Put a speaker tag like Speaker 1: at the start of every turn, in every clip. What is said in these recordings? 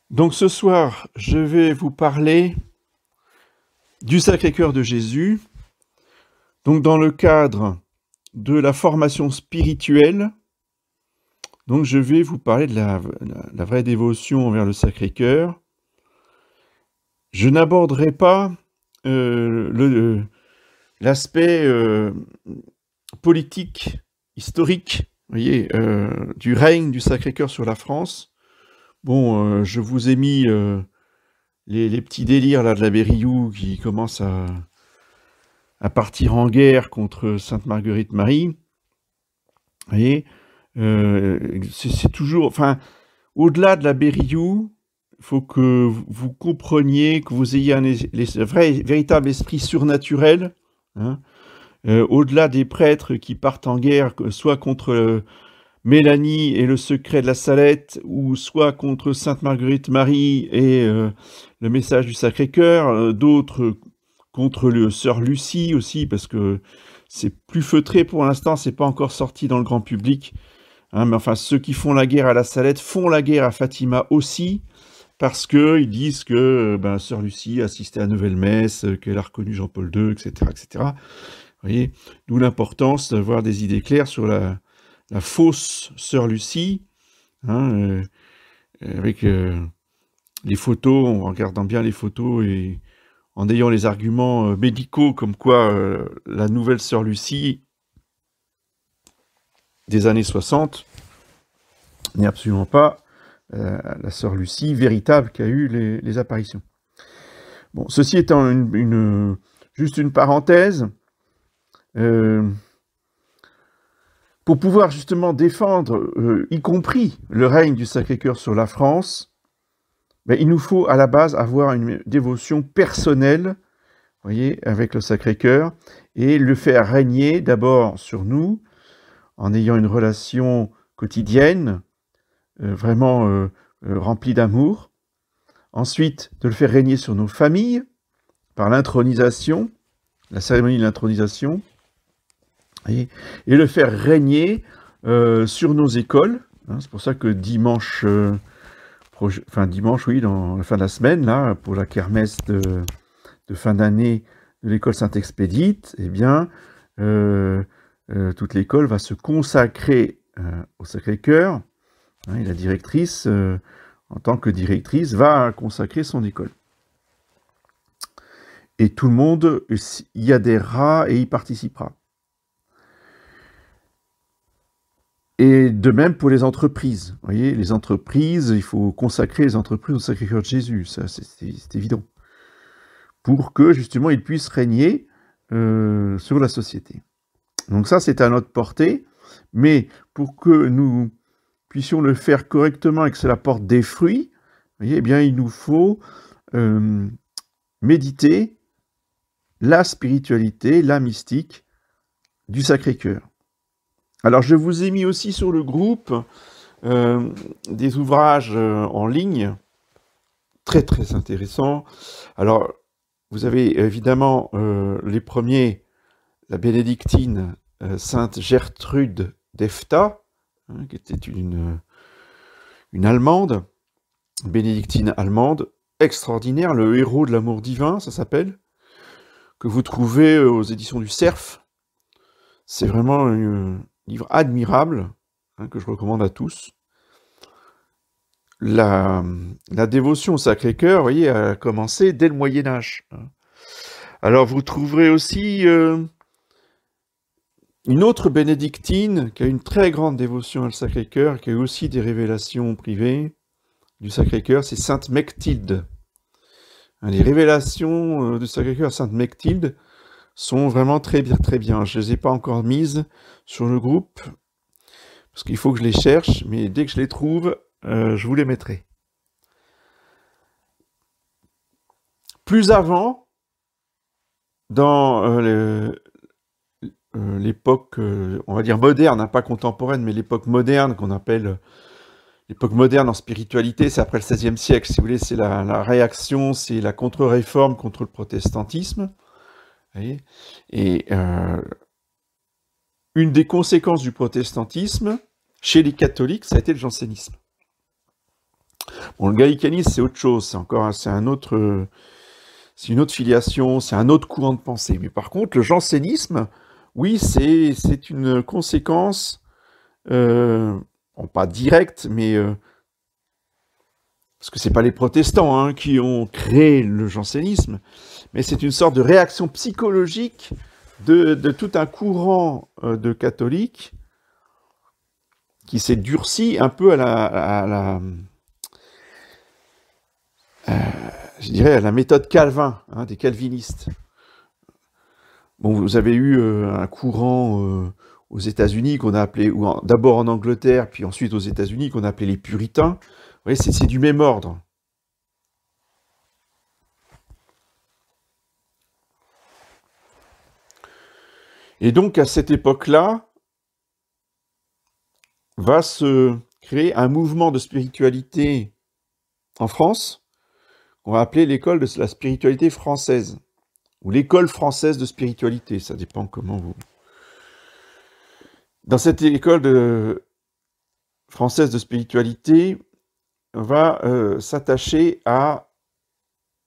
Speaker 1: Donc ce soir, je vais vous parler du Sacré-Cœur de Jésus, donc dans le cadre de la formation spirituelle. Donc je vais vous parler de la vraie dévotion envers le Sacré-Cœur. Je n'aborderai pas l'aspect politique, historique, voyez, du règne du Sacré-Cœur sur la France. Bon, je vous ai mis les petits délires là de la Berriou qui commencent à partir en guerre contre Sainte Marguerite Marie. Vous voyez, c'est toujours, enfin, au-delà de la Berriou, il faut que vous compreniez, que vous ayez un véritable esprit surnaturel, hein, au-delà des prêtres qui partent en guerre, soit contre Mélanie et le secret de la Salette, ou soit contre Sainte Marguerite Marie et le message du Sacré-Cœur, d'autres contre le Sœur Lucie aussi, parce que c'est plus feutré pour l'instant, c'est pas encore sorti dans le grand public. Hein, mais enfin, ceux qui font la guerre à la Salette font la guerre à Fatima aussi, parce qu'ils disent que Sœur Lucie a assisté à la nouvelle messe, qu'elle a reconnu Jean-Paul II, etc., etc. Vous voyez, d'où l'importance d'avoir des idées claires sur la fausse Sœur Lucie, hein, avec les photos, en regardant bien les photos et en ayant les arguments médicaux comme quoi la nouvelle Sœur Lucie des années 60 n'est absolument pas la Sœur Lucie véritable qui a eu les apparitions. Bon, ceci étant juste une parenthèse, pour pouvoir justement défendre, y compris le règne du Sacré-Cœur sur la France, il nous faut à la base avoir une dévotion personnelle, voyez, avec le Sacré-Cœur, et le faire régner d'abord sur nous, en ayant une relation quotidienne, vraiment remplie d'amour. Ensuite, de le faire régner sur nos familles, par l'intronisation, la cérémonie de l'intronisation, et le faire régner sur nos écoles. Hein, c'est pour ça que dimanche, dimanche, oui, dans la fin de la semaine, là, pour la kermesse de fin d'année de l'école Saint-Expédite, eh bien, toute l'école va se consacrer au Sacré-Cœur, hein, et la directrice, en tant que directrice, va consacrer son école. Et tout le monde y adhérera et y participera. Et de même pour les entreprises. Vous voyez, les entreprises, il faut consacrer les entreprises au Sacré-Cœur de Jésus, ça c'est évident. Pour que justement ils puissent régner sur la société. Donc ça c'est à notre portée, mais pour que nous puissions le faire correctement et que cela porte des fruits, vous voyez, eh bien il nous faut méditer la spiritualité, la mystique du Sacré-Cœur. Alors je vous ai mis aussi sur le groupe des ouvrages en ligne, très très intéressants. Alors vous avez évidemment les premiers, la bénédictine Sainte Gertrude d'Efta, hein, qui était une Allemande, bénédictine allemande, extraordinaire, le héros de l'amour divin, ça s'appelle, que vous trouvez aux éditions du Cerf. C'est vraiment un livre admirable, hein, que je recommande à tous. La dévotion au Sacré-Cœur, vous voyez, a commencé dès le Moyen-Âge. Alors vous trouverez aussi une autre bénédictine qui a une très grande dévotion au Sacré-Cœur, qui a eu aussi des révélations privées du Sacré-Cœur, c'est Sainte Mechtilde. Les révélations du Sacré-Cœur à Sainte Mechtilde sont vraiment très bien, très bien. Je ne les ai pas encore mises sur le groupe, parce qu'il faut que je les cherche, mais dès que je les trouve, je vous les mettrai. Plus avant, dans l'époque, on va dire moderne, hein, pas contemporaine, mais l'époque moderne, qu'on appelle l'époque moderne en spiritualité, c'est après le XVIe siècle, si vous voulez, c'est la réaction, c'est la contre-réforme contre le protestantisme. Vous voyez, et une des conséquences du protestantisme, chez les catholiques, ça a été le jansénisme. Bon, le gallicanisme, c'est autre chose, c'est une autre filiation, c'est un autre courant de pensée. Mais par contre, le jansénisme, oui, c'est une conséquence, bon, pas directe, mais parce que c'est pas les protestants hein, qui ont créé le jansénisme, mais c'est une sorte de réaction psychologique de tout un courant de catholiques qui s'est durci un peu je dirais à la méthode Calvin, hein, des calvinistes. Bon, vous avez eu un courant aux États-Unis qu'on a appelé, d'abord en Angleterre, puis ensuite aux États-Unis qu'on a appelé les puritains. Vous voyez, c'est du même ordre. Et donc à cette époque-là, va se créer un mouvement de spiritualité en France, qu'on va appeler l'école de la spiritualité française, ou l'école française de spiritualité, ça dépend comment vous... Dans cette école française de spiritualité, on va s'attacher à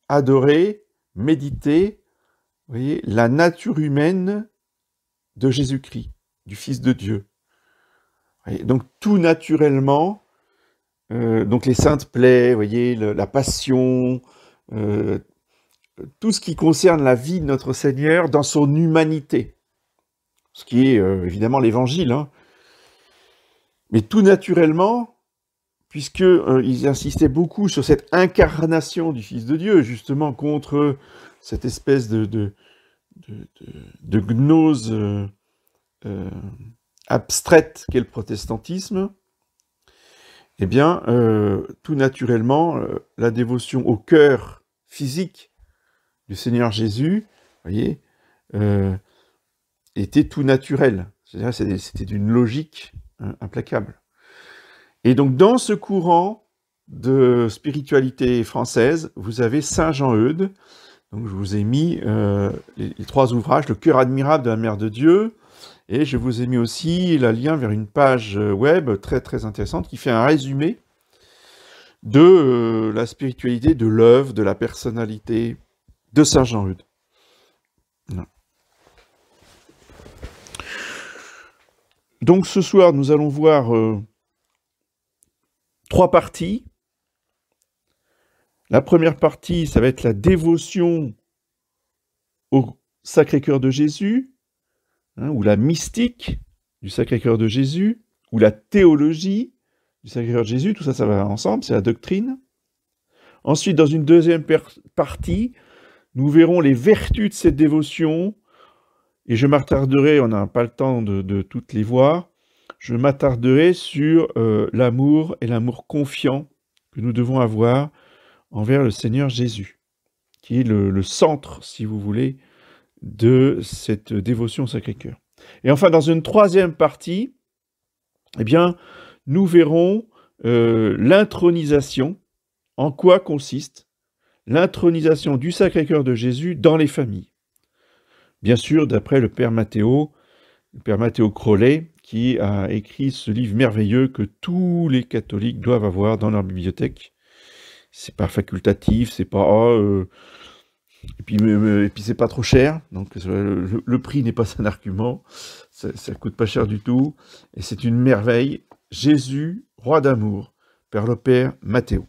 Speaker 1: adorer, méditer, vous voyez, la nature humaine de Jésus-Christ, du Fils de Dieu. Voyez, donc tout naturellement, donc les saintes plaies, vous voyez, la passion, tout ce qui concerne la vie de notre Seigneur dans son humanité, ce qui est évidemment l'évangile, hein. Mais tout naturellement, puisqu'ils insistaient beaucoup sur cette incarnation du Fils de Dieu, justement contre cette espèce de gnose abstraite qu'est le protestantisme, eh bien, tout naturellement, la dévotion au cœur physique du Seigneur Jésus, vous voyez, était tout naturel. C'est-à-dire, c'était d'une logique implacable. Et donc, dans ce courant de spiritualité française, vous avez Saint Jean-Eudes. Donc, je vous ai mis les 3 ouvrages, Le cœur admirable de la Mère de Dieu, et je vous ai mis aussi le lien vers une page web très très intéressante qui fait un résumé de la spiritualité, de l'œuvre, de la personnalité de Saint Jean-Eudes. Donc ce soir, nous allons voir 3 parties. La première partie, ça va être la dévotion au Sacré-Cœur de Jésus, hein, ou la mystique du Sacré-Cœur de Jésus, ou la théologie du Sacré-Cœur de Jésus, tout ça, ça va ensemble, c'est la doctrine. Ensuite, dans une deuxième partie, nous verrons les vertus de cette dévotion, et je m'attarderai, on n'a pas le temps de toutes les voir, je m'attarderai sur l'amour et l'amour confiant que nous devons avoir envers le Seigneur Jésus, qui est le centre, si vous voulez, de cette dévotion au Sacré-Cœur. Et enfin, dans une troisième partie, eh bien, nous verrons l'intronisation, en quoi consiste l'intronisation du Sacré-Cœur de Jésus dans les familles. Bien sûr, d'après le Père Matteo Crollet, qui a écrit ce livre merveilleux que tous les catholiques doivent avoir dans leur bibliothèque. C'est pas facultatif, c'est pas... et puis c'est pas trop cher, donc le prix n'est pas un argument, ça coûte pas cher du tout, et c'est une merveille. Jésus, roi d'amour, par le Père Matteo.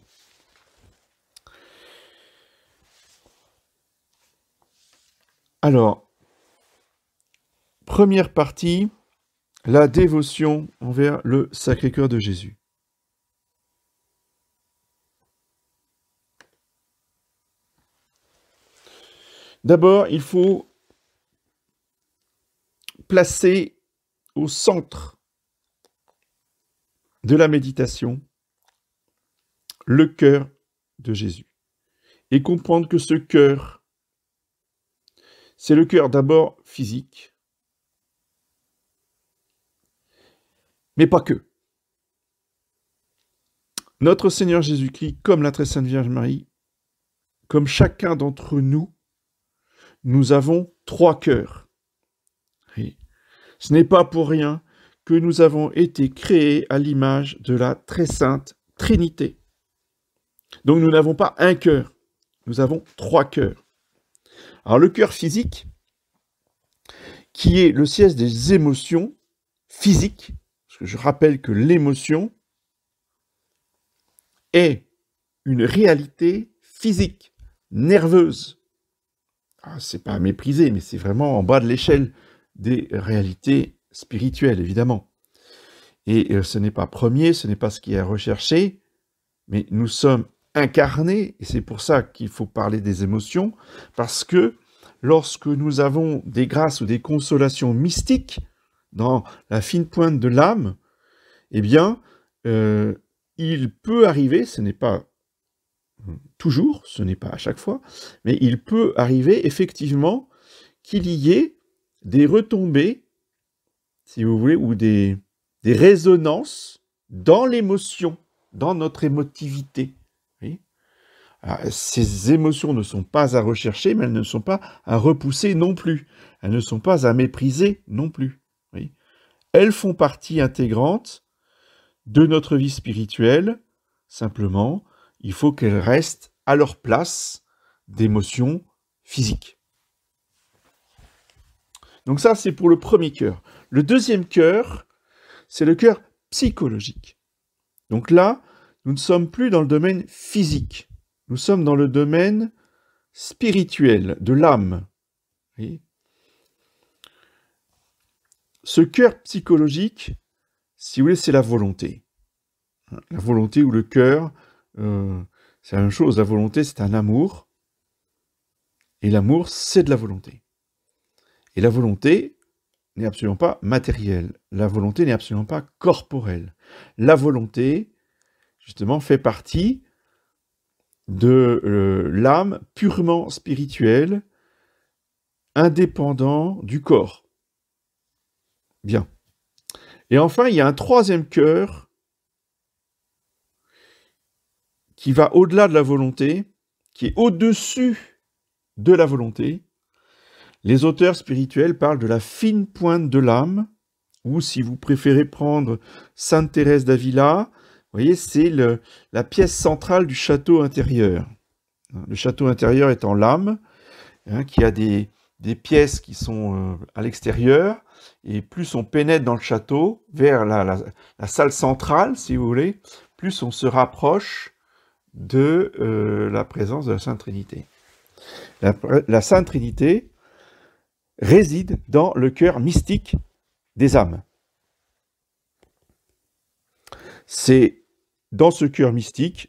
Speaker 1: Alors, première partie, la dévotion envers le Sacré-Cœur de Jésus. D'abord, il faut placer au centre de la méditation le cœur de Jésus et comprendre que ce cœur, c'est le cœur d'abord physique, mais pas que. Notre Seigneur Jésus-Christ, comme la très sainte Vierge Marie, comme chacun d'entre nous, nous avons 3 cœurs. Et ce n'est pas pour rien que nous avons été créés à l'image de la très sainte Trinité. Donc nous n'avons pas un cœur, nous avons 3 cœurs. Alors le cœur physique, qui est le siège des émotions physiques, parce que je rappelle que l'émotion est une réalité physique, nerveuse. C'est pas à mépriser, mais c'est vraiment en bas de l'échelle des réalités spirituelles, évidemment. Et ce n'est pas premier, ce n'est pas ce qui est à rechercher, mais nous sommes incarnés, et c'est pour ça qu'il faut parler des émotions, parce que lorsque nous avons des grâces ou des consolations mystiques dans la fine pointe de l'âme, eh bien, il peut arriver, ce n'est pas toujours, ce n'est pas à chaque fois, mais il peut arriver effectivement qu'il y ait des retombées, si vous voulez, ou des résonances dans l'émotion, dans notre émotivité. Oui. Alors, ces émotions ne sont pas à rechercher, mais elles ne sont pas à repousser non plus. Elles ne sont pas à mépriser non plus. Oui. Elles font partie intégrante de notre vie spirituelle. Simplement, il faut qu'elles restent à leur place d'émotions physiques. Donc ça, c'est pour le premier cœur. Le deuxième cœur, c'est le cœur psychologique. Donc là, nous ne sommes plus dans le domaine physique. Nous sommes dans le domaine spirituel, de l'âme. Ce cœur psychologique, si vous voulez, c'est la volonté. La volonté ou le cœur, c'est la même chose. La volonté, c'est un amour. Et l'amour, c'est de la volonté. Et la volonté n'est absolument pas matérielle. La volonté n'est absolument pas corporelle. La volonté, justement, fait partie de l'âme purement spirituelle, indépendant du corps. Bien. Et enfin, il y a un troisième cœur qui va au-delà de la volonté, qui est au-dessus de la volonté. Les auteurs spirituels parlent de la fine pointe de l'âme, ou si vous préférez prendre Sainte Thérèse d'Avila, vous voyez, c'est la pièce centrale du château intérieur. Le château intérieur étant l'âme, qui a des pièces qui sont à l'extérieur, et plus on pénètre dans le château, vers la salle centrale, si vous voulez, plus on se rapproche de la présence de la Sainte Trinité. La Sainte Trinité réside dans le cœur mystique des âmes. C'est dans ce cœur mystique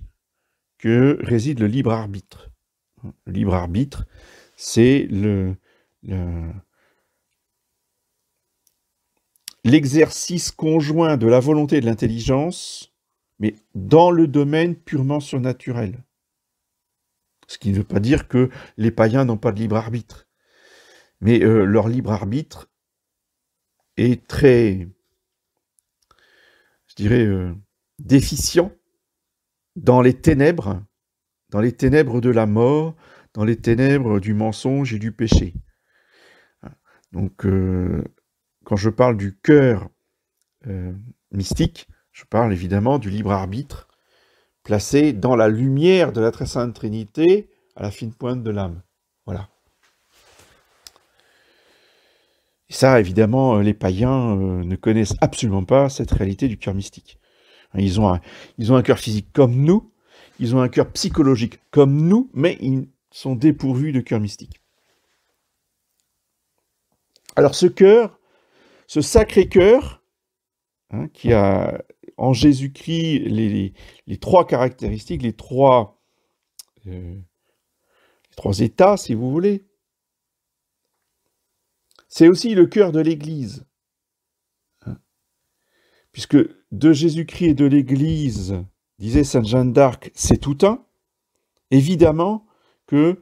Speaker 1: que réside le libre arbitre. Le libre arbitre, c'est l'exercice conjoint de la volonté et de l'intelligence, mais dans le domaine purement surnaturel. Ce qui ne veut pas dire que les païens n'ont pas de libre arbitre. Mais leur libre arbitre est très, je dirais, déficient dans les ténèbres de la mort, dans les ténèbres du mensonge et du péché. Donc, quand je parle du cœur mystique, je parle évidemment du libre arbitre placé dans la lumière de la très sainte Trinité à la fine pointe de l'âme. Voilà. Et ça, évidemment, les païens ne connaissent absolument pas cette réalité du cœur mystique. Ils ont un cœur physique comme nous, ils ont un cœur psychologique comme nous, mais ils sont dépourvus de cœur mystique. Alors ce cœur, ce sacré cœur, qui a en Jésus-Christ les trois caractéristiques, les trois états, si vous voulez, c'est aussi le cœur de l'Église. Puisque de Jésus-Christ et de l'Église, disait sainte Jeanne d'Arc, c'est tout un, évidemment que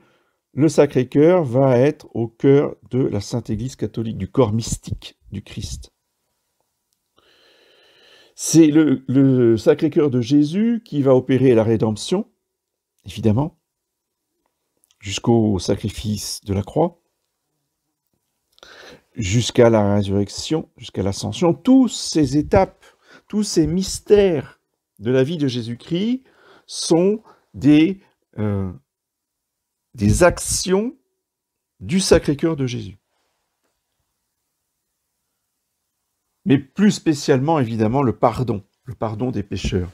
Speaker 1: le Sacré-Cœur va être au cœur de la Sainte Église catholique, du corps mystique du Christ. C'est le Sacré-Cœur de Jésus qui va opérer la rédemption, évidemment, jusqu'au sacrifice de la croix, jusqu'à la résurrection, jusqu'à l'ascension. Toutes ces étapes, tous ces mystères de la vie de Jésus-Christ sont des actions du Sacré-Cœur de Jésus. Mais plus spécialement, évidemment, le pardon des pécheurs,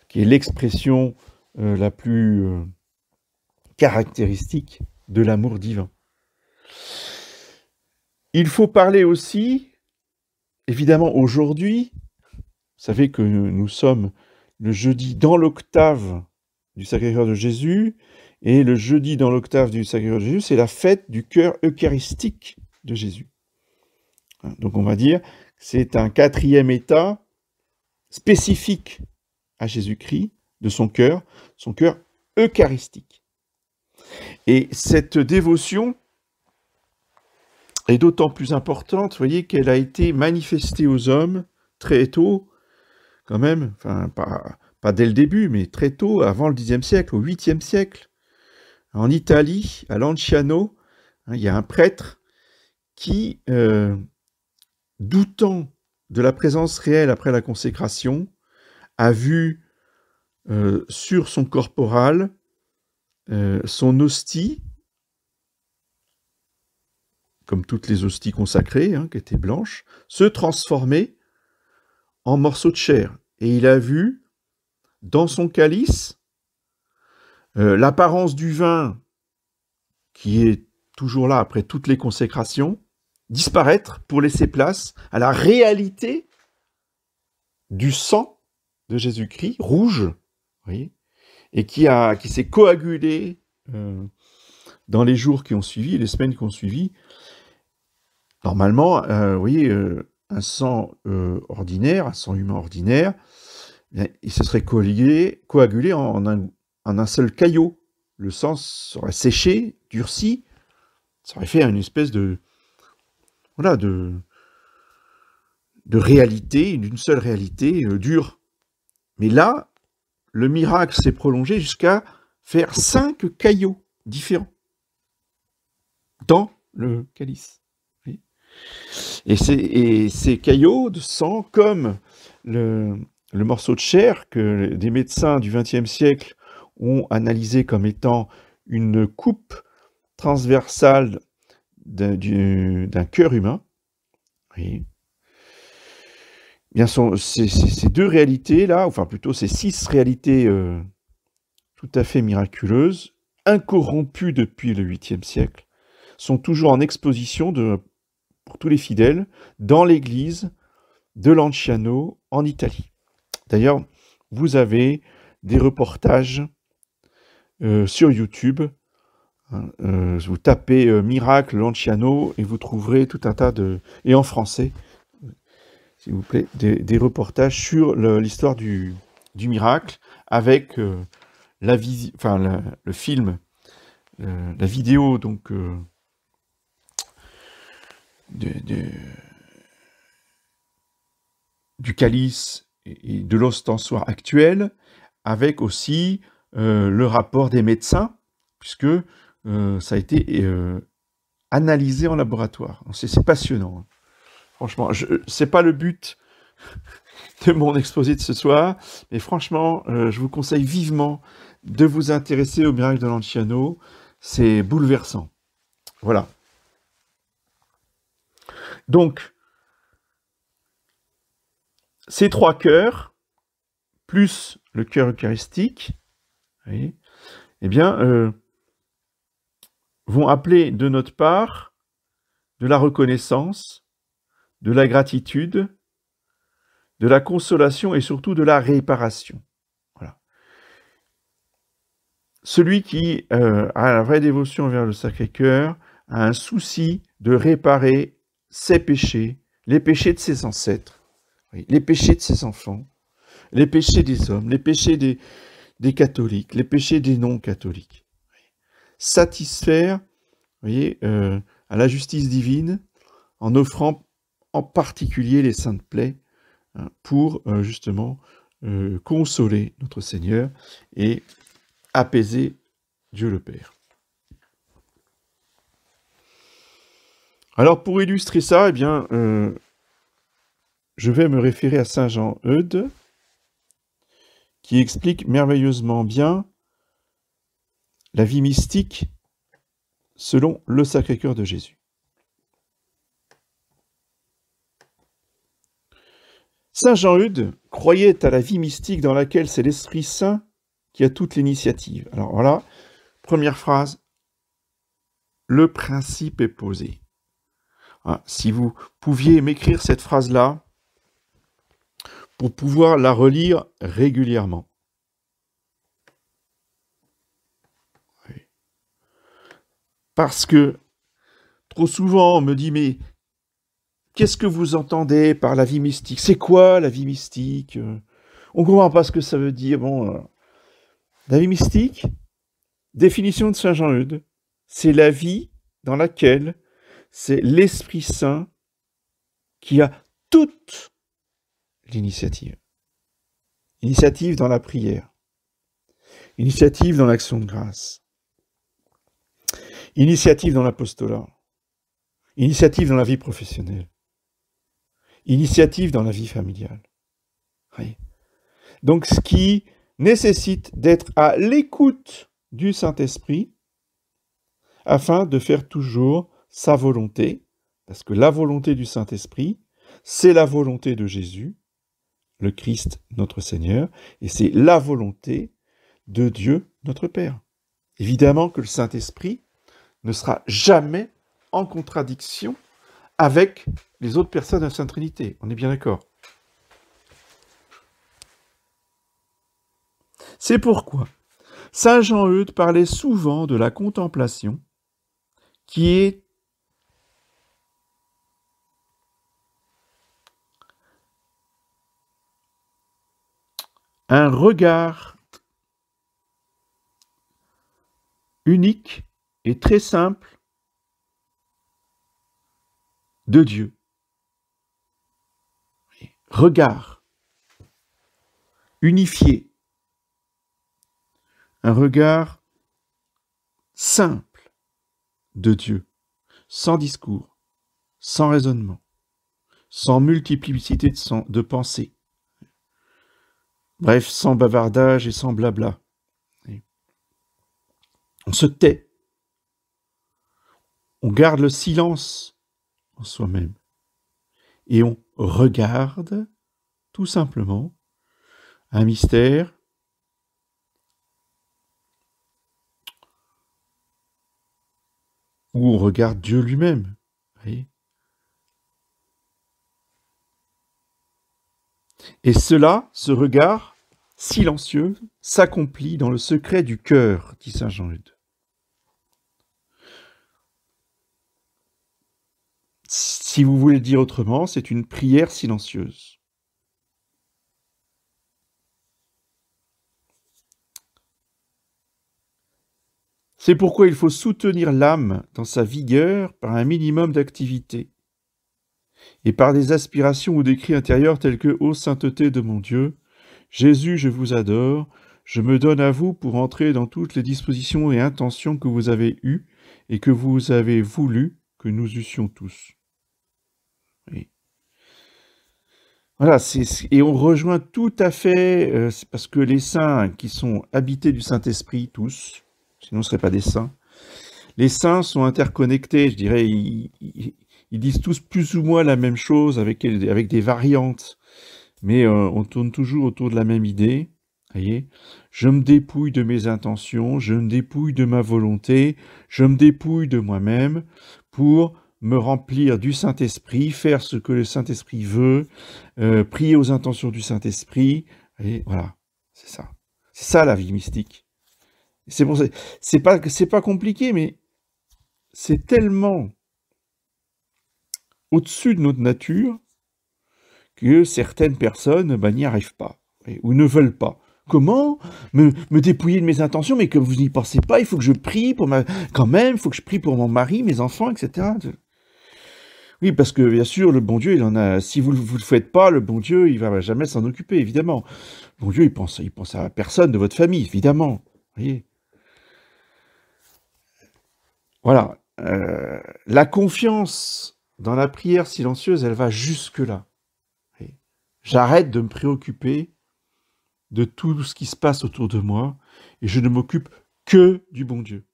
Speaker 1: qui est l'expression la plus caractéristique de l'amour divin. Il faut parler aussi, évidemment, aujourd'hui, vous savez que nous sommes le jeudi dans l'octave du Sacré-Cœur de Jésus, et le jeudi dans l'octave du Sacré-Cœur de Jésus, c'est la fête du cœur eucharistique de Jésus. Donc on va dire que c'est un quatrième état spécifique à Jésus-Christ, de son cœur eucharistique. Et cette dévotion est d'autant plus importante, vous voyez, qu'elle a été manifestée aux hommes très tôt, quand même, enfin pas dès le début, mais très tôt, avant le Xe siècle, au 8e siècle. En Italie, à Lanciano, il y a un prêtre qui, doutant de la présence réelle après la consécration, a vu sur son corporal son hostie, comme toutes les hosties consacrées, qui étaient blanches, se transformer en morceaux de chair. Et il a vu dans son calice l'apparence du vin, qui est toujours là après toutes les consécrations, disparaître pour laisser place à la réalité du sang de Jésus-Christ, rouge, vous voyez, et qui s'est coagulé dans les jours qui ont suivi, les semaines qui ont suivi. Normalement, vous voyez, un sang ordinaire, un sang humain ordinaire, il se serait coagulé en un seul caillot. Le sang serait séché, durci, ça aurait fait une espèce de réalité, d'une seule réalité dure. Mais là, le miracle s'est prolongé jusqu'à faire 5 caillots différents dans le calice. Et ces caillots de sang, comme le morceau de chair que des médecins du XXe siècle ont analysé comme étant une coupe transversale d'un cœur humain, oui. Bien, ces deux réalités-là, enfin plutôt ces 6 réalités tout à fait miraculeuses, incorrompues depuis le 8e siècle, sont toujours en exposition pour tous les fidèles dans l'église de Lanciano en Italie. D'ailleurs, vous avez des reportages sur YouTube. Vous tapez Miracle Lanciano et vous trouverez tout un tas et en français, s'il vous plaît, des reportages sur l'histoire du miracle avec le film, la vidéo donc du calice et de l'ostensoir actuel, avec aussi le rapport des médecins, puisque ça a été analysé en laboratoire. C'est passionnant, hein. Franchement, c'est pas le but de mon exposé de ce soir, mais franchement, je vous conseille vivement de vous intéresser au miracle de Lanciano. C'est bouleversant. Voilà. Donc, ces 3 cœurs, plus le cœur eucharistique, vous voyez, eh bien, vont appeler de notre part de la reconnaissance, de la gratitude, de la consolation et surtout de la réparation. Voilà. Celui qui a la vraie dévotion envers le Sacré-Cœur a un souci de réparer ses péchés, les péchés de ses ancêtres, les péchés de ses enfants, les péchés des hommes, les péchés des catholiques, les péchés des non-catholiques. Satisfaire, vous voyez, à la justice divine en offrant en particulier les saintes plaies pour justement consoler notre Seigneur et apaiser Dieu le Père. Alors pour illustrer ça, eh bien, je vais me référer à saint Jean Eudes, qui explique merveilleusement bien la vie mystique selon le Sacré-Cœur de Jésus. Saint Jean-Eudes croyait à la vie mystique dans laquelle c'est l'Esprit Saint qui a toute l'initiative. Alors voilà, première phrase, le principe est posé. Ah, si vous pouviez m'écrire cette phrase-là pour pouvoir la relire régulièrement. Oui. Parce que trop souvent on me dit, mais qu'est-ce que vous entendez par la vie mystique? C'est quoi la vie mystique? On ne comprend pas ce que ça veut dire. Bon, la vie mystique, définition de Saint Jean-Eudes, c'est la vie dans laquelle c'est l'Esprit Saint qui a toute l'initiative. Initiative dans la prière, initiative dans l'action de grâce, initiative dans l'apostolat, initiative dans la vie professionnelle, initiative dans la vie familiale. Oui. Donc ce qui nécessite d'être à l'écoute du Saint-Esprit afin de faire toujours sa volonté, parce que la volonté du Saint-Esprit, c'est la volonté de Jésus, le Christ notre Seigneur, et c'est la volonté de Dieu notre Père. Évidemment que le Saint-Esprit ne sera jamais en contradiction avec les autres personnes de la Sainte Trinité. On est bien d'accord. C'est pourquoi Saint Jean-Eudes parlait souvent de la contemplation qui est un regard unique et très simple de Dieu. Regard unifié, un regard simple de Dieu, sans discours, sans raisonnement, sans multiplicité de pensées, bref, sans bavardage et sans blabla. On se tait, on garde le silence en soi-même et on regarde tout simplement un mystère où on regarde Dieu lui-même. Et cela, ce regard silencieux, s'accomplit dans le secret du cœur, dit Saint Jean-Eudes. Si vous voulez le dire autrement, c'est une prière silencieuse. C'est pourquoi il faut soutenir l'âme dans sa vigueur par un minimum d'activité et par des aspirations ou des cris intérieurs tels que « Ô sainteté de mon Dieu, Jésus, je vous adore, je me donne à vous pour entrer dans toutes les dispositions et intentions que vous avez eues et que vous avez voulu que nous eussions tous. » Oui. Voilà, et on rejoint tout à fait, c'est parce que les saints qui sont habités du Saint-Esprit, tous, sinon ce ne seraient pas des saints, les saints sont interconnectés, je dirais, ils disent tous plus ou moins la même chose avec des variantes, mais on tourne toujours autour de la même idée. Voyez, je me dépouille de mes intentions, je me dépouille de ma volonté, je me dépouille de moi-même pour me remplir du Saint-Esprit, faire ce que le Saint-Esprit veut, prier aux intentions du Saint-Esprit. Et voilà, c'est ça. C'est ça la vie mystique. C'est pour ça, c'est pas compliqué, mais c'est tellement au-dessus de notre nature que certaines personnes n'y arrivent pas ou ne veulent pas. Comment me dépouiller de mes intentions, mais que vous n'y pensez pas, il faut que je prie pour quand même, il faut que je prie pour mon mari, mes enfants, etc. Oui, parce que bien sûr, le bon Dieu, il en a. Si vous ne le faites pas, le bon Dieu, il va jamais s'en occuper, évidemment. Le bon Dieu, il pense à personne de votre famille, évidemment. Vous voyez. Voilà. La confiance dans la prière silencieuse, elle va jusque-là. J'arrête de me préoccuper de tout ce qui se passe autour de moi et je ne m'occupe que du bon Dieu.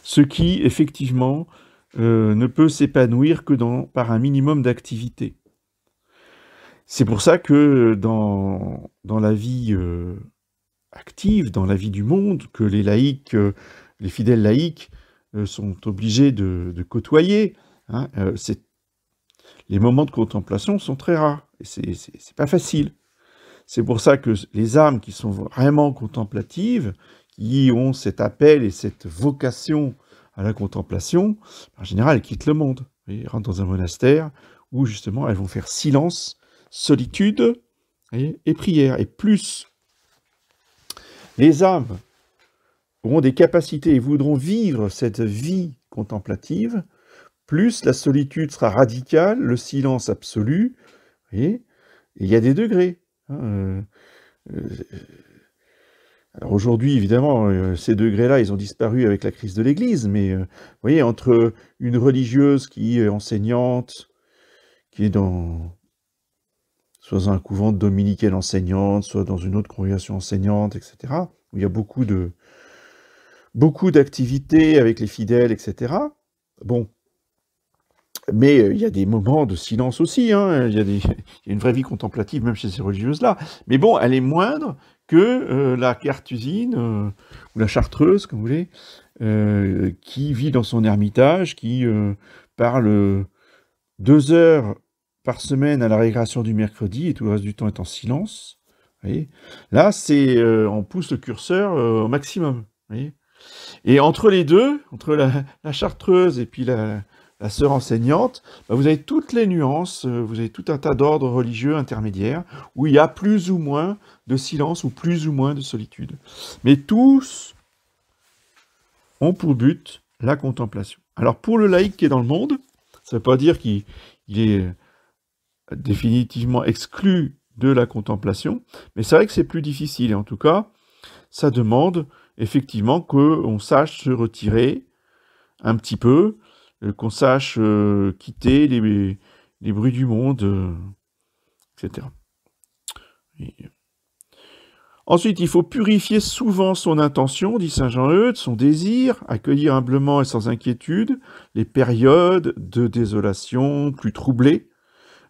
Speaker 1: Ce qui, effectivement, ne peut s'épanouir que par un minimum d'activité. C'est pour ça que dans la vie active, dans la vie du monde, que les laïcs, les fidèles laïcs sont obligés de côtoyer, hein, les moments de contemplation sont très rares, et c'est pas facile. C'est pour ça que les âmes qui sont vraiment contemplatives, qui ont cet appel et cette vocation à la contemplation, en général, elles quittent le monde. Elles rentrent dans un monastère où, justement, elles vont faire silence, solitude et prière. Et plus les âmes auront des capacités et voudront vivre cette vie contemplative, plus la solitude sera radicale, le silence absolu, et il y a des degrés. Alors aujourd'hui, évidemment, ces degrés-là, ils ont disparu avec la crise de l'Église, mais vous voyez, entre une religieuse qui est enseignante, qui est soit dans un couvent de dominicaine enseignante, soit dans une autre congrégation enseignante, etc., où il y a beaucoup d'activités avec les fidèles, etc. Bon, mais il y a des moments de silence aussi, hein. Il y a une vraie vie contemplative même chez ces religieuses-là. Mais bon, elle est moindre que la carthusine ou la chartreuse, comme vous voulez, qui vit dans son ermitage, qui parle 2 heures par semaine à la récréation du mercredi et tout le reste du temps est en silence. Vous voyez, là, on pousse le curseur au maximum. Vous voyez, et entre les deux, entre la chartreuse et puis la sœur enseignante, vous avez toutes les nuances, vous avez tout un tas d'ordres religieux intermédiaires où il y a plus ou moins de silence ou plus ou moins de solitude. Mais tous ont pour but la contemplation. Alors pour le laïc qui est dans le monde, ça ne veut pas dire qu'il est définitivement exclu de la contemplation, mais c'est vrai que c'est plus difficile. Et en tout cas, ça demande effectivement qu'on sache se retirer un petit peu, qu'on sache quitter les bruits du monde, etc. Ensuite, il faut purifier souvent son intention, dit saint Jean-Eudes, son désir, accueillir humblement et sans inquiétude les périodes de désolation plus troublées,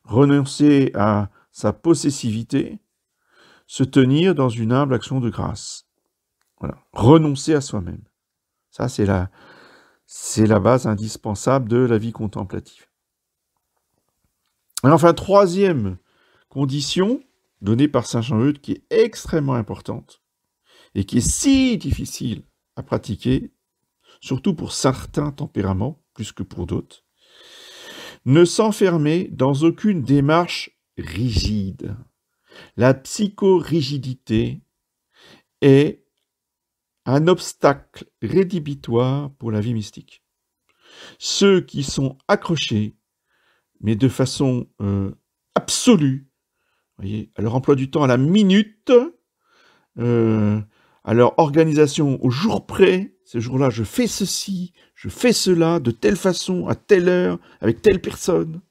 Speaker 1: renoncer à sa possessivité, se tenir dans une humble action de grâce. Voilà. Renoncer à soi-même. Ça, c'est la base indispensable de la vie contemplative. Et enfin, troisième condition donnée par saint Jean-Eudes, qui est extrêmement importante et qui est si difficile à pratiquer, surtout pour certains tempéraments, plus que pour d'autres, ne s'enfermer dans aucune démarche rigide. La psychorigidité est un obstacle rédhibitoire pour la vie mystique. Ceux qui sont accrochés, mais de façon absolue, voyez, à leur emploi du temps à la minute, à leur organisation au jour près, ce jour-là, je fais ceci, je fais cela, de telle façon, à telle heure, avec telle personne,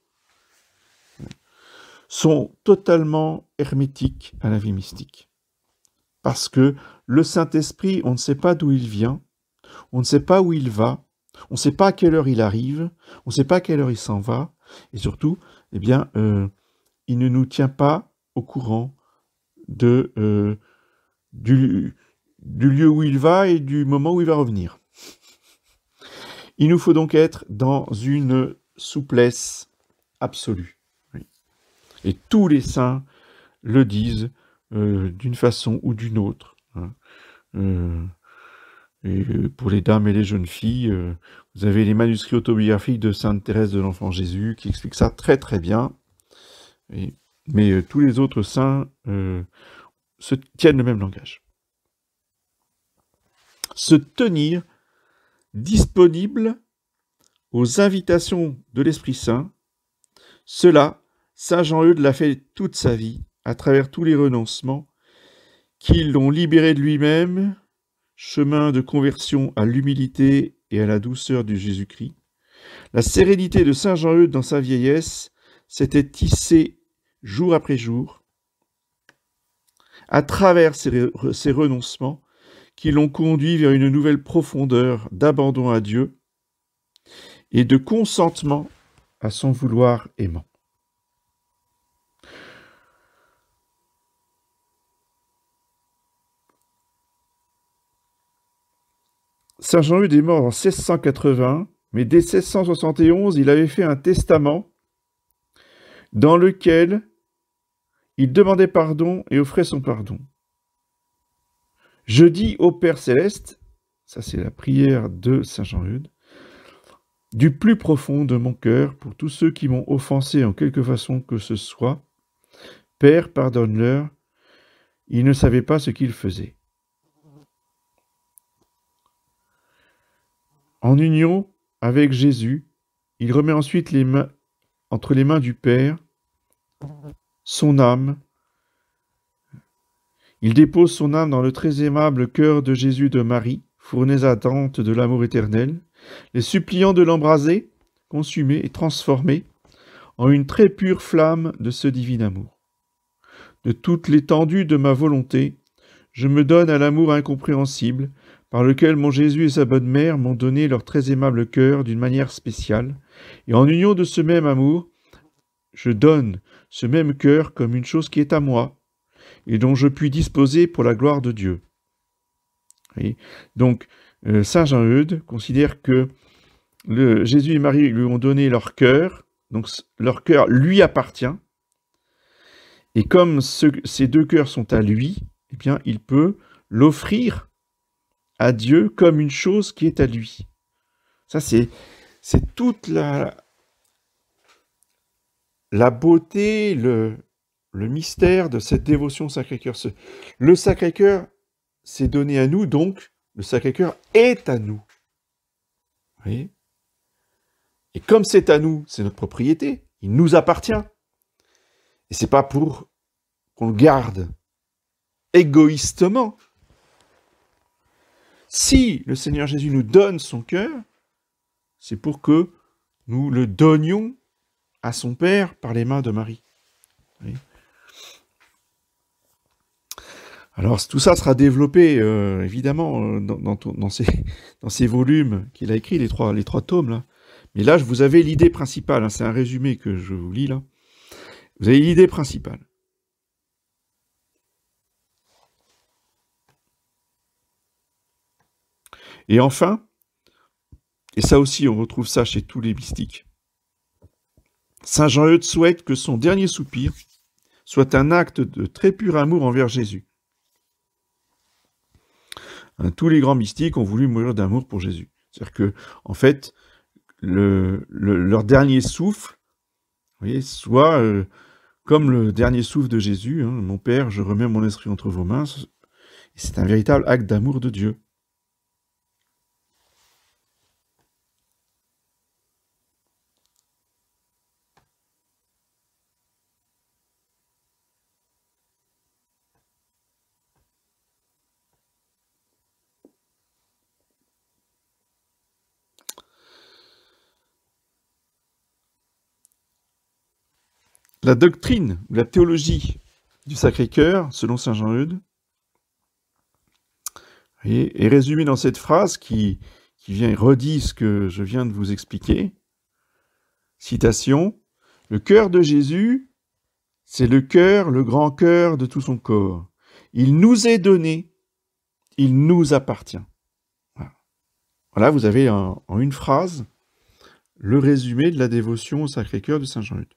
Speaker 1: sont totalement hermétiques à la vie mystique. Parce que le Saint-Esprit, on ne sait pas d'où il vient, on ne sait pas où il va, on ne sait pas à quelle heure il arrive, on ne sait pas à quelle heure il s'en va, et surtout, eh bien, il ne nous tient pas au courant du lieu où il va et du moment où il va revenir. Il nous faut donc être dans une souplesse absolue. Oui. Et tous les saints le disent d'une façon ou d'une autre. Et pour les dames et les jeunes filles, vous avez les manuscrits autobiographiques de Sainte Thérèse de l'Enfant Jésus qui expliquent ça très très bien. Mais tous les autres saints se tiennent le même langage. Se tenir disponible aux invitations de l'Esprit Saint, cela, saint Jean-Eudes l'a fait toute sa vie, à travers tous les renoncements qui l'ont libéré de lui-même, chemin de conversion à l'humilité et à la douceur du Jésus-Christ. La sérénité de saint Jean-Eudes dans sa vieillesse s'était tissée jour après jour, à travers ces renoncements qui l'ont conduit vers une nouvelle profondeur d'abandon à Dieu et de consentement à son vouloir aimant. Saint Jean-Eudes est mort en 1680, mais dès 1671, il avait fait un testament dans lequel il demandait pardon et offrait son pardon. Je dis au Père Céleste, ça c'est la prière de Saint Jean-Eudes, du plus profond de mon cœur pour tous ceux qui m'ont offensé en quelque façon que ce soit. Père, pardonne-leur, ils ne savaient pas ce qu'ils faisaient. En union avec Jésus, il remet ensuite entre les mains du Père son âme. Il dépose son âme dans le très aimable cœur de Jésus de Marie, fournaise ardente de l'amour éternel, les suppliant de l'embraser, consumer et transformer en une très pure flamme de ce divin amour. De toute l'étendue de ma volonté, je me donne à l'amour incompréhensible, par lequel mon Jésus et sa bonne mère m'ont donné leur très aimable cœur d'une manière spéciale, et en union de ce même amour, je donne ce même cœur comme une chose qui est à moi, et dont je puis disposer pour la gloire de Dieu. Oui. Donc, Saint Jean-Eudes considère que Jésus et Marie lui ont donné leur cœur, donc leur cœur lui appartient, et comme ces deux cœurs sont à lui, eh bien, il peut l'offrir à Dieu comme une chose qui est à lui. Ça, c'est toute la beauté, le mystère de cette dévotion au Sacré-Cœur. Le Sacré-Cœur s'est donné à nous, donc le Sacré-Cœur est à nous. Vous voyez ? Et comme c'est à nous, c'est notre propriété, il nous appartient. Et c'est pas pour qu'on le garde égoïstement. Si le Seigneur Jésus nous donne son cœur, c'est pour que nous le donnions à son Père par les mains de Marie. Oui. Alors tout ça sera développé évidemment dans ces volumes qu'il a écrits, les trois tomes là. Mais là, vous avez l'idée principale, hein, c'est un résumé que je vous lis là. Vous avez l'idée principale. Et enfin, et ça aussi on retrouve ça chez tous les mystiques, Saint Jean-Eudes souhaite que son dernier soupir soit un acte de très pur amour envers Jésus. Hein, tous les grands mystiques ont voulu mourir d'amour pour Jésus. C'est-à-dire que, en fait, leur dernier souffle, vous voyez, soit comme le dernier souffle de Jésus, hein, mon Père, je remets mon esprit entre vos mains, c'est un véritable acte d'amour de Dieu. La doctrine, ou la théologie du Sacré-Cœur, selon Saint Jean-Eudes, est résumée dans cette phrase qui vient redit ce que je viens de vous expliquer. Citation, « Le cœur de Jésus, c'est le cœur, le grand cœur de tout son corps. Il nous est donné, il nous appartient. » Voilà, vous avez en une phrase le résumé de la dévotion au Sacré-Cœur de Saint Jean-Eudes.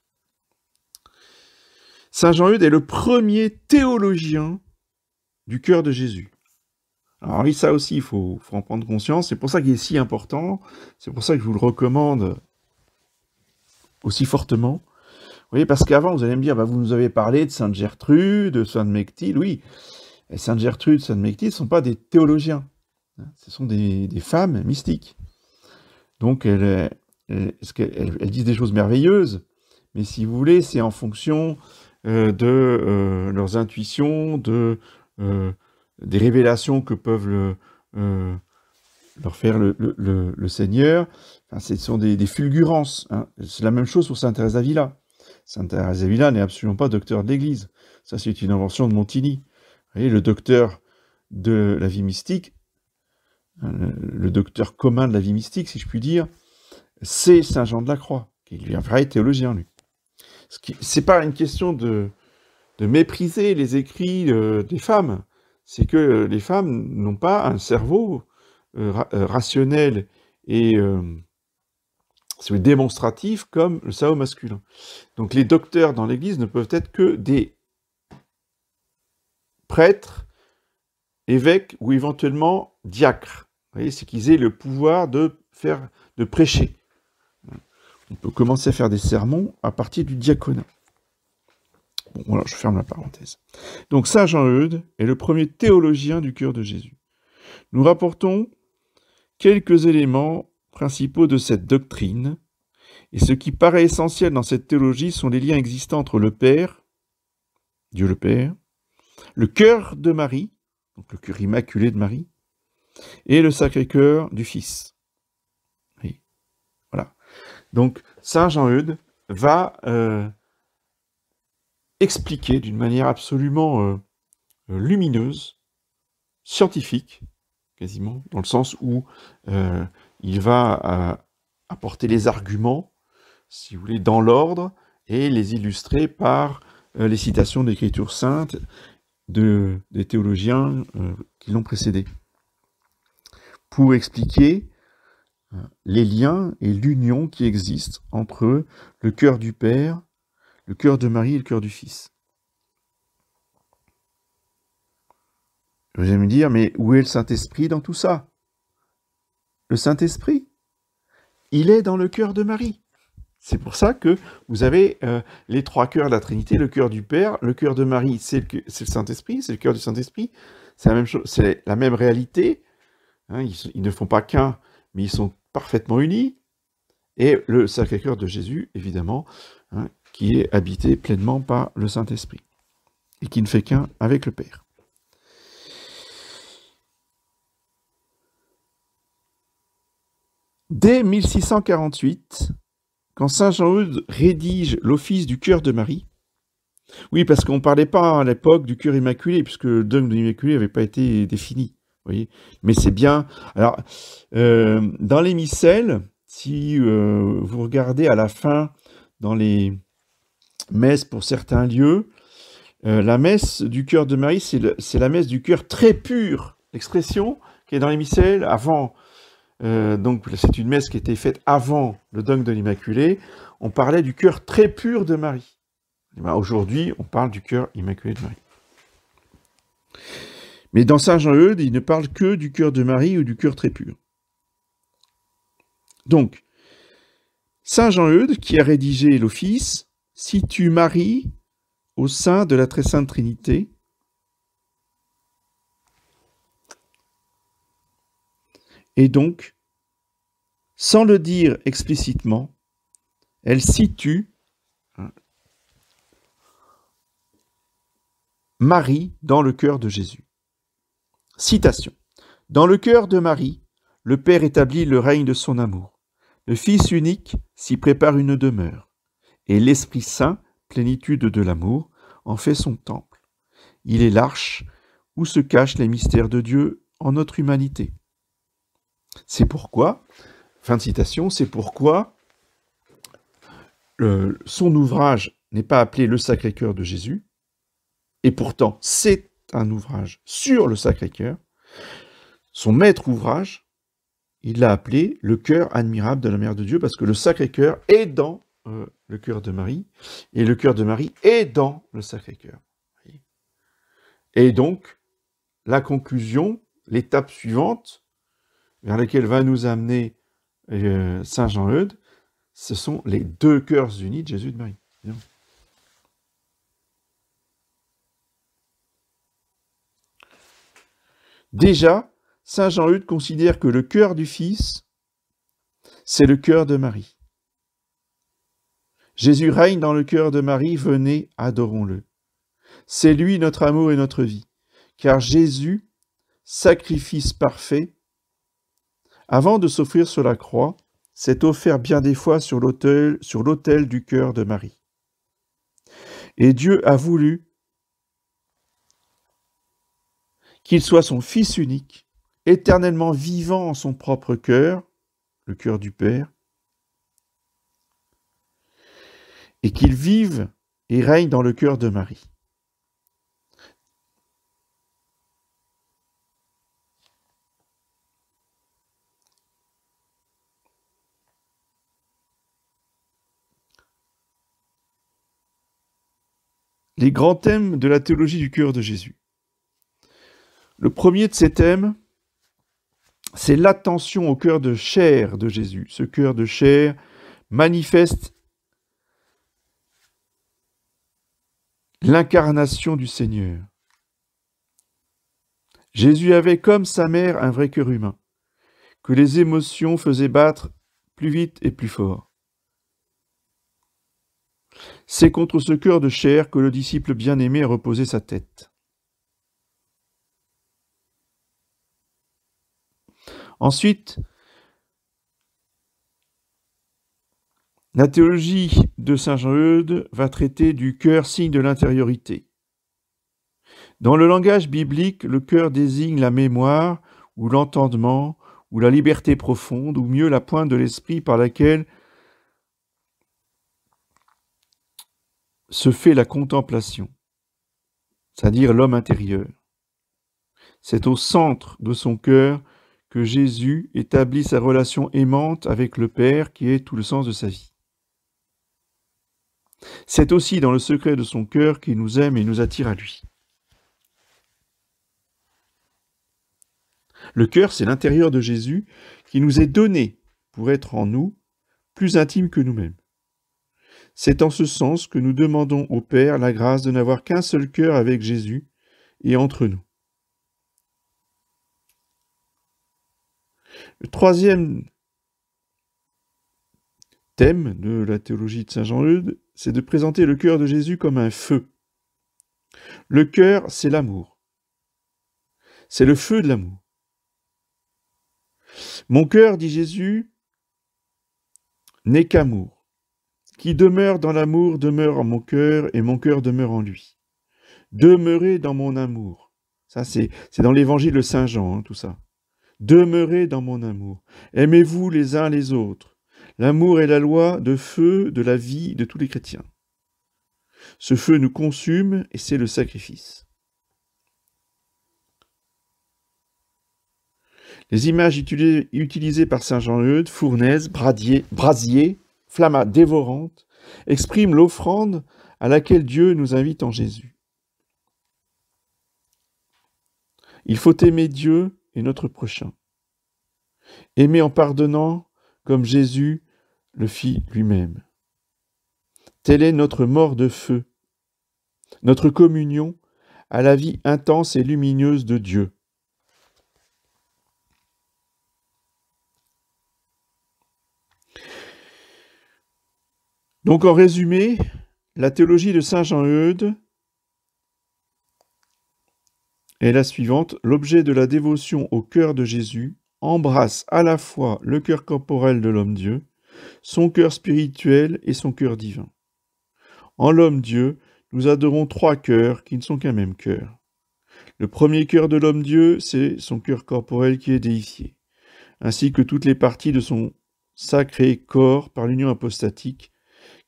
Speaker 1: Saint Jean-Eudes est le premier théologien du cœur de Jésus. Alors oui, ça aussi, il faut en prendre conscience. C'est pour ça qu'il est si important. C'est pour ça que je vous le recommande aussi fortement. Vous voyez, parce qu'avant, vous allez me dire, bah, vous nous avez parlé de Sainte Gertrude, de Sainte Mechtilde. Oui, et Sainte Gertrude, Sainte Mechtilde ne sont pas des théologiens. Ce sont des femmes mystiques. Donc, elles disent des choses merveilleuses. Mais si vous voulez, c'est en fonction de leurs intuitions, des révélations que peuvent leur faire le Seigneur. Enfin, ce sont des fulgurances. Hein. C'est la même chose pour Sainte Thérèse d'Avila. Sainte Thérèse d'Avila n'est absolument pas docteur de l'Église. Ça, c'est une invention de Montigny. voyez, le docteur de la vie mystique, le docteur commun de la vie mystique, si je puis dire, c'est Saint Jean de la Croix, qui est un vrai théologien, lui. C'est pas une question de mépriser les écrits des femmes, c'est que les femmes n'ont pas un cerveau rationnel et démonstratif comme le cerveau masculin. Donc les docteurs dans l'Église ne peuvent être que des prêtres, évêques ou éventuellement diacres. Vous voyez, c'est qu'ils aient le pouvoir de prêcher. On peut commencer à faire des sermons à partir du diaconat. Bon, voilà, je ferme la parenthèse. Donc Saint Jean-Eudes est le premier théologien du cœur de Jésus. Nous rapportons quelques éléments principaux de cette doctrine, et ce qui paraît essentiel dans cette théologie sont les liens existants entre le Père, Dieu le Père, le cœur de Marie, donc le cœur immaculé de Marie, et le Sacré-Cœur du Fils. Oui. Voilà. Donc Saint Jean-Eudes va expliquer d'une manière absolument lumineuse, scientifique, quasiment, dans le sens où il va apporter les arguments, si vous voulez, dans l'ordre, et les illustrer par les citations d'Écritures saintes des théologiens qui l'ont précédé, pour expliquer les liens et l'union qui existent entre le cœur du Père, le cœur de Marie et le cœur du Fils. Vous allez me dire, mais où est le Saint-Esprit dans tout ça? Le Saint-Esprit, il est dans le cœur de Marie. C'est pour ça que vous avez les trois cœurs de la Trinité, le cœur du Père, le cœur de Marie, c'est le Saint-Esprit, c'est le cœur du Saint-Esprit. C'est la même chose, c'est la même réalité. Hein, ils ne font pas qu'un, mais ils sont parfaitement unis. Et le Sacré-Cœur de Jésus, évidemment, hein, qui est habité pleinement par le Saint-Esprit, et qui ne fait qu'un avec le Père. Dès 1648, quand Saint Jean-Eudes rédige l'office du cœur de Marie, oui, parce qu'on ne parlait pas à l'époque du cœur immaculé, puisque le dogme de l'immaculé n'avait pas été défini, vous voyez. Mais c'est bien. Alors, dans les missels, si vous regardez à la fin, dans les messes pour certains lieux, la messe du cœur de Marie, c'est la messe du cœur très pur. L'expression qui est dans les missels avant, donc c'est une messe qui était faite avant le dogme de l'Immaculée, on parlait du cœur très pur de Marie. Ben, aujourd'hui, on parle du cœur immaculé de Marie. Mais dans Saint Jean-Eudes, il ne parle que du cœur de Marie ou du cœur très pur. Donc, Saint Jean-Eudes, qui a rédigé l'office, situe Marie au sein de la Très Sainte Trinité, et donc, sans le dire explicitement, elle situe Marie dans le cœur de Jésus. Citation. Dans le cœur de Marie, le Père établit le règne de son amour. Le Fils unique s'y prépare une demeure, et l'Esprit Saint, plénitude de l'amour, en fait son temple. Il est l'arche où se cachent les mystères de Dieu en notre humanité. C'est pourquoi, fin de citation, c'est pourquoi son ouvrage n'est pas appelé le Sacré-Cœur de Jésus, et pourtant c'est un ouvrage sur le Sacré-Cœur. Son maître ouvrage, il l'a appelé le cœur admirable de la Mère de Dieu, parce que le Sacré-Cœur est dans le cœur de Marie, et le cœur de Marie est dans le Sacré-Cœur. Et donc, la conclusion, l'étape suivante, vers laquelle va nous amener Saint Jean-Eudes, ce sont les deux cœurs unis de Jésus et de Marie. Bien. Déjà, Saint Jean-Eudes considère que le cœur du Fils, c'est le cœur de Marie. Jésus règne dans le cœur de Marie, venez, adorons-le. C'est lui notre amour et notre vie, car Jésus, sacrifice parfait, avant de s'offrir sur la croix, s'est offert bien des fois sur l'autel du cœur de Marie. Et Dieu a voulu qu'il soit son Fils unique, éternellement vivant en son propre cœur, le cœur du Père, et qu'il vive et règne dans le cœur de Marie. Les grands thèmes de la théologie du cœur de Jésus. Le premier de ces thèmes, c'est l'attention au cœur de chair de Jésus. Ce cœur de chair manifeste l'incarnation du Seigneur. Jésus avait comme sa mère un vrai cœur humain, que les émotions faisaient battre plus vite et plus fort. C'est contre ce cœur de chair que le disciple bien-aimé a reposé sa tête. Ensuite, la théologie de saint Jean-Eudes va traiter du cœur, signe de l'intériorité. Dans le langage biblique, le cœur désigne la mémoire ou l'entendement ou la liberté profonde, ou mieux la pointe de l'esprit par laquelle se fait la contemplation, c'est-à-dire l'homme intérieur. C'est au centre de son cœur que Jésus établit sa relation aimante avec le Père, qui est tout le sens de sa vie. C'est aussi dans le secret de son cœur qu'il nous aime et nous attire à lui. Le cœur, c'est l'intérieur de Jésus qui nous est donné pour être en nous plus intime que nous-mêmes. C'est en ce sens que nous demandons au Père la grâce de n'avoir qu'un seul cœur avec Jésus et entre nous. Le troisième thème de la théologie de saint Jean-Eudes, c'est de présenter le cœur de Jésus comme un feu. Le cœur, c'est l'amour. C'est le feu de l'amour. Mon cœur, dit Jésus, n'est qu'amour. Qui demeure dans l'amour demeure en mon cœur, et mon cœur demeure en lui. Demeurez dans mon amour. Ça, c'est dans l'évangile de saint Jean, tout ça. Demeurez dans mon amour. Aimez-vous les uns les autres. L'amour est la loi de feu de la vie de tous les chrétiens. Ce feu nous consume et c'est le sacrifice. Les images utilisées par saint Jean-Eudes, fournaise, brasier, flamme dévorante, expriment l'offrande à laquelle Dieu nous invite en Jésus. Il faut aimer Dieu et notre prochain. Aimer en pardonnant comme Jésus le fit lui-même. Telle est notre mort de feu, notre communion à la vie intense et lumineuse de Dieu. Donc en résumé, la théologie de saint Jean-Eudes est la suivante. L'objet de la dévotion au cœur de Jésus embrasse à la fois le cœur corporel de l'homme-dieu, son cœur spirituel et son cœur divin. En l'homme-dieu, nous adorons trois cœurs qui ne sont qu'un même cœur. Le premier cœur de l'homme-dieu, c'est son cœur corporel qui est déifié, ainsi que toutes les parties de son sacré corps par l'union apostatique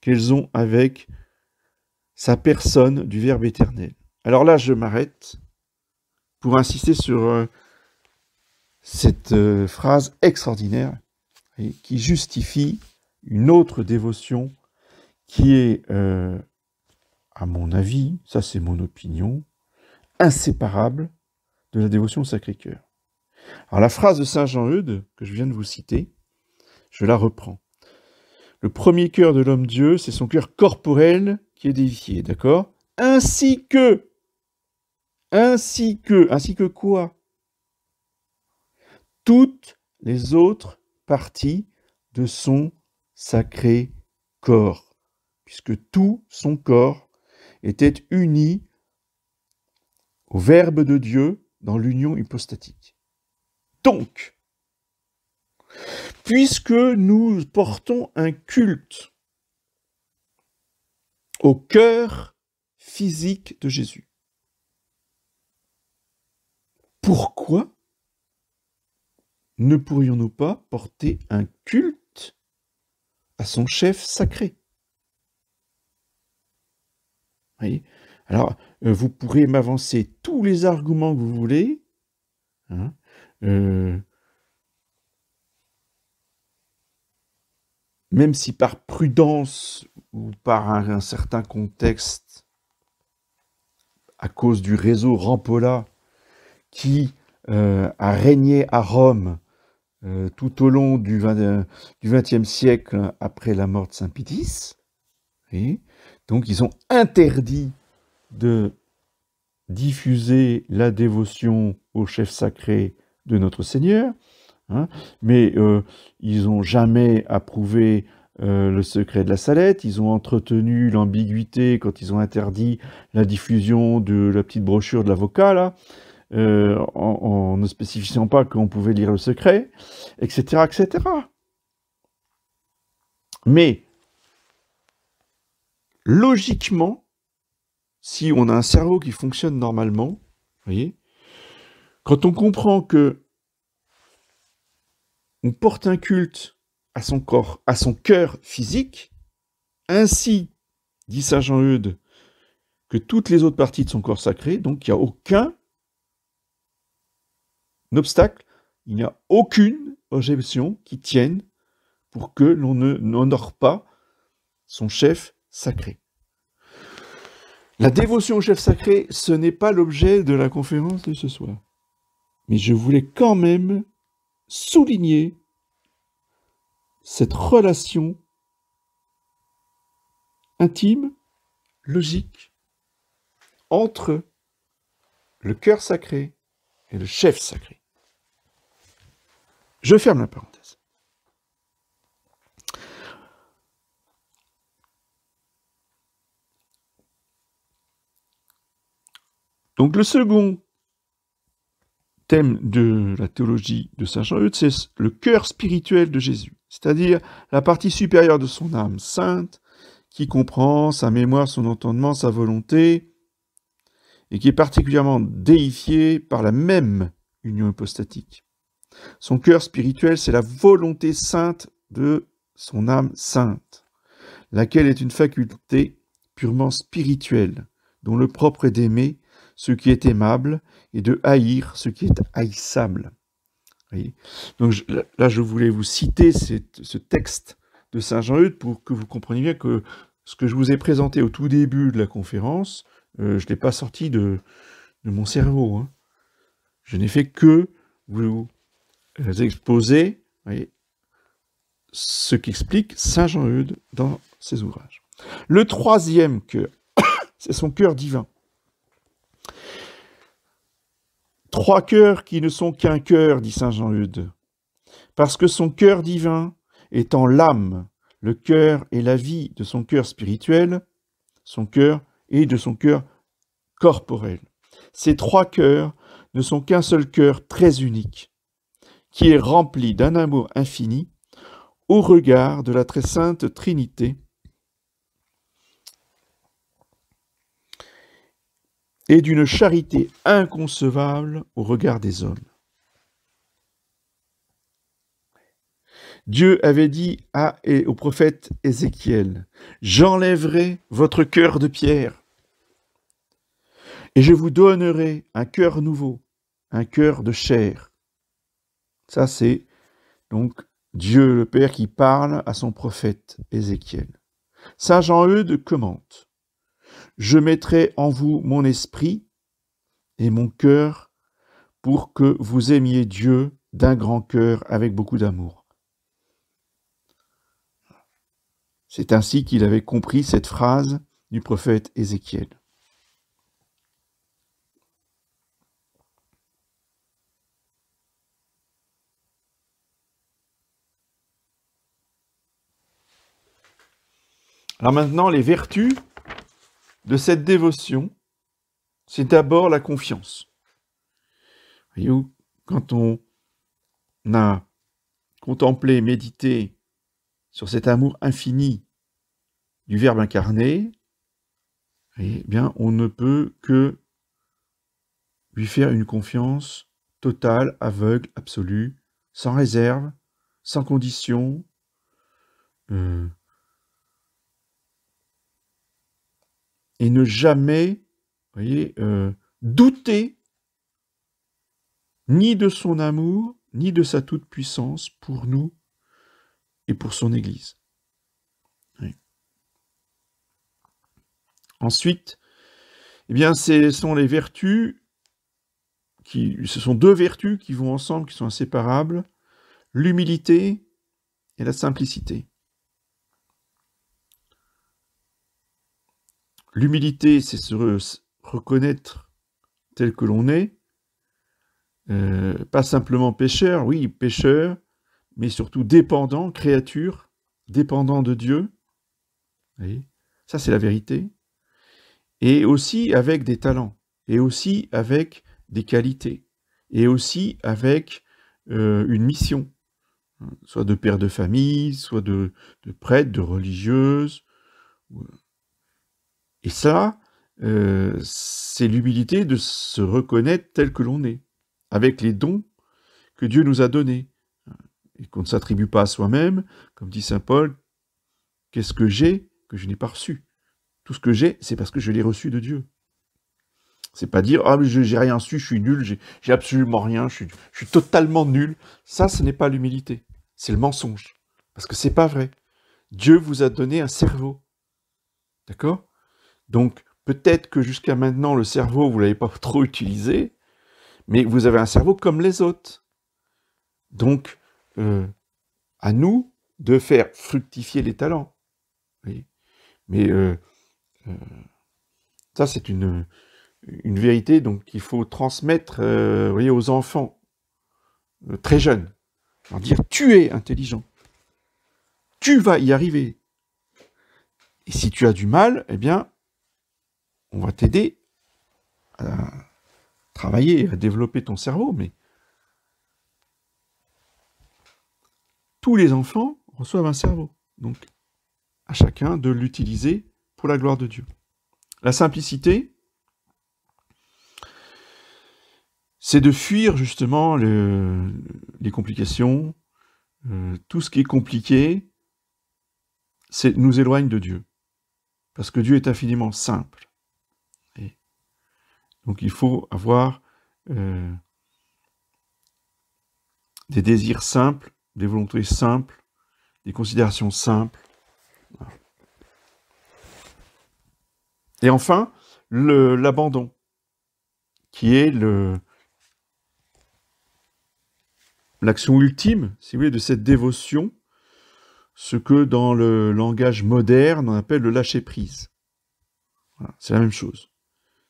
Speaker 1: qu'elles ont avec sa personne du Verbe éternel. Alors là, je m'arrête pour insister sur cette phrase extraordinaire qui justifie une autre dévotion qui est, à mon avis, ça c'est mon opinion, inséparable de la dévotion au Sacré-Cœur. Alors la phrase de saint Jean-Eudes, que je viens de vous citer, je la reprends. Le premier cœur de l'homme-dieu, c'est son cœur corporel qui est déifié, d'accord ? Ainsi que quoi ? Toutes les autres parties de son sacré corps, puisque tout son corps était uni au Verbe de Dieu dans l'union hypostatique. Donc, puisque nous portons un culte au cœur physique de Jésus, pourquoi ne pourrions-nous pas porter un culte à son chef sacré? Vous voyez? Alors, vous pourrez m'avancer tous les arguments que vous voulez, hein, même si par prudence ou par un certain contexte, à cause du réseau Rampolla qui a régné à Rome tout au long du XXe siècle après la mort de Saint Pidis, et donc ils ont interdit de diffuser la dévotion au chef sacré de notre Seigneur, hein, mais ils n'ont jamais approuvé le secret de la Salette, ils ont entretenu l'ambiguïté quand ils ont interdit la diffusion de la petite brochure de l'avocat, là, en ne spécifiant pas qu'on pouvait lire le secret, etc., etc. Mais, logiquement, si on a un cerveau qui fonctionne normalement, vous voyez, quand on comprend que on porte un culte à son corps, à son cœur physique, ainsi, dit saint Jean-Eudes, que toutes les autres parties de son corps sacré, donc il n'y a aucun obstacle, il n'y a aucune objection qui tienne pour que l'on n'honore pas son chef sacré. La dévotion au chef sacré, ce n'est pas l'objet de la conférence de ce soir. Mais je voulais quand même souligner cette relation intime, logique, entre le cœur sacré et le chef sacré. Je ferme la parenthèse. Donc le second thème de la théologie de saint Jean-Eudes, c'est le cœur spirituel de Jésus, c'est-à-dire la partie supérieure de son âme sainte, qui comprend sa mémoire, son entendement, sa volonté, et qui est particulièrement déifiée par la même union hypostatique. Son cœur spirituel, c'est la volonté sainte de son âme sainte, laquelle est une faculté purement spirituelle, dont le propre est d'aimer ce qui est aimable et de haïr ce qui est haïssable. Voyez. Donc là, je voulais vous citer ce texte de saint Jean-Eudes pour que vous compreniez bien que ce que je vous ai présenté au tout début de la conférence, je ne l'ai pas sorti de mon cerveau. Hein. Je n'ai fait que vous exposer, voyez, ce qu'explique saint Jean-Eudes dans ses ouvrages. Le troisième cœur, c'est son cœur divin. Trois cœurs qui ne sont qu'un cœur, dit saint Jean-Eudes, parce que son cœur divin étant l'âme, le cœur et la vie de son cœur spirituel, son cœur et de son cœur corporel. Ces trois cœurs ne sont qu'un seul cœur très unique, qui est rempli d'un amour infini au regard de la très sainte Trinité et d'une charité inconcevable au regard des hommes. Dieu avait dit au prophète Ézéchiel, « J'enlèverai votre cœur de pierre, et je vous donnerai un cœur nouveau, un cœur de chair. » Ça, c'est donc Dieu le Père qui parle à son prophète Ézéchiel. Saint Jean-Eudes commente, « Je mettrai en vous mon esprit et mon cœur pour que vous aimiez Dieu d'un grand cœur avec beaucoup d'amour. » C'est ainsi qu'il avait compris cette phrase du prophète Ézéchiel. Alors maintenant, les vertus de cette dévotion, c'est d'abord la confiance. Voyez-vous, quand on a contemplé, médité sur cet amour infini du Verbe incarné, eh bien, on ne peut que lui faire une confiance total, aveugle, absolu, sans réserve, sans condition. Et ne jamais, vous voyez, douter ni de son amour, ni de sa toute-puissance pour nous et pour son Église. Oui. Ensuite, eh bien, ce sont les vertus, ce sont deux vertus qui vont ensemble, qui sont inséparables, l'humilité et la simplicité. L'humilité, c'est se reconnaître tel que l'on est, pas simplement pécheur, oui, pécheur, mais surtout dépendant, créature, dépendant de Dieu. Vous voyez, ça, c'est la vérité. Et aussi avec des talents, et aussi avec des qualités, et aussi avec une mission, soit de père de famille, soit de prêtre, de religieuse. Et ça, c'est l'humilité de se reconnaître tel que l'on est, avec les dons que Dieu nous a donnés, et qu'on ne s'attribue pas à soi-même, comme dit saint Paul, qu'est-ce que j'ai que je n'ai pas reçu? Tout ce que j'ai, c'est parce que je l'ai reçu de Dieu. C'est pas dire, ah, mais j'ai rien su, je suis nul, j'ai absolument rien, je suis totalement nul. Ça, ce n'est pas l'humilité, c'est le mensonge. Parce que c'est pas vrai. Dieu vous a donné un cerveau. D'accord? Donc, peut-être que jusqu'à maintenant, le cerveau, vous ne l'avez pas trop utilisé, mais vous avez un cerveau comme les autres. Donc, à nous de faire fructifier les talents. Oui. Mais ça, c'est une vérité donc qu'il faut transmettre vous voyez, aux enfants très jeunes. Leur dire, tu es intelligent. Tu vas y arriver. Et si tu as du mal, eh bien, on va t'aider à travailler, à développer ton cerveau, mais tous les enfants reçoivent un cerveau. Donc, à chacun de l'utiliser pour la gloire de Dieu. La simplicité, c'est de fuir justement les complications. Tout ce qui est compliqué, nous éloigne de Dieu. Parce que Dieu est infiniment simple. Et donc il faut avoir des désirs simples, des volontés simples, des considérations simples. Voilà. Et enfin, l'abandon, qui est l'action ultime, si vous voulez, de cette dévotion, ce que dans le langage moderne, on appelle le lâcher-prise. Voilà, c'est la même chose.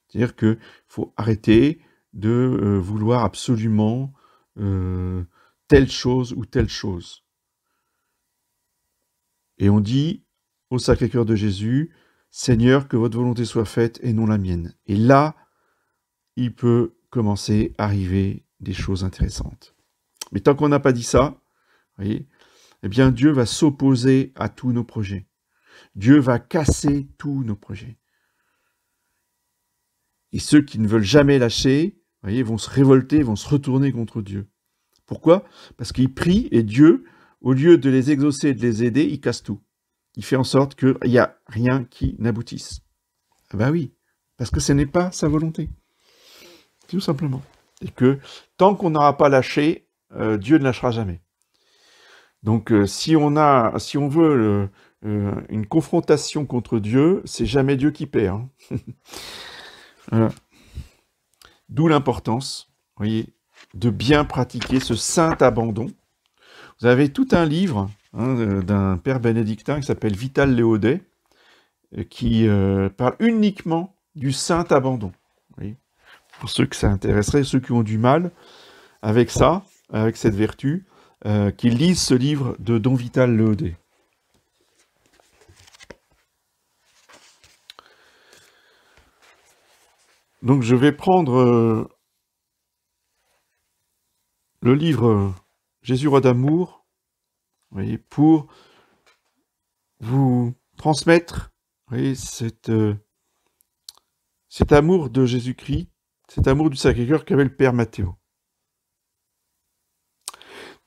Speaker 1: C'est-à-dire qu'il faut arrêter de vouloir absolument telle chose ou telle chose. Et on dit au Sacré-Cœur de Jésus, « Seigneur, que votre volonté soit faite et non la mienne. » Et là, il peut commencer à arriver des choses intéressantes. Mais tant qu'on n'a pas dit ça, vous voyez, eh bien Dieu va s'opposer à tous nos projets. Dieu va casser tous nos projets. Et ceux qui ne veulent jamais lâcher, vous voyez, vont se révolter, vont se retourner contre Dieu. Pourquoi? Parce qu'ils prient et Dieu, au lieu de les exaucer et de les aider, il casse tout. Il fait en sorte qu'il n'y a rien qui n'aboutisse. Ben oui, parce que ce n'est pas sa volonté. Tout simplement. Et que tant qu'on n'aura pas lâché, Dieu ne lâchera jamais. Donc si on veut une confrontation contre Dieu, c'est jamais Dieu qui perd. Hein. Voilà. D'où l'importance, voyez, de bien pratiquer ce saint abandon. Vous avez tout un livre d'un père bénédictin qui s'appelle Vital Léodet, qui parle uniquement du saint abandon. Voyez. Pour ceux que ça intéresserait, ceux qui ont du mal avec ça, avec cette vertu, qu'ils lisent ce livre de Don Vital Léodet. Donc je vais prendre le livre Jésus roi d'amour, voyez, pour vous transmettre, voyez, cet amour de Jésus-Christ, cet amour du Sacré-Cœur qu'avait le Père Matthéo.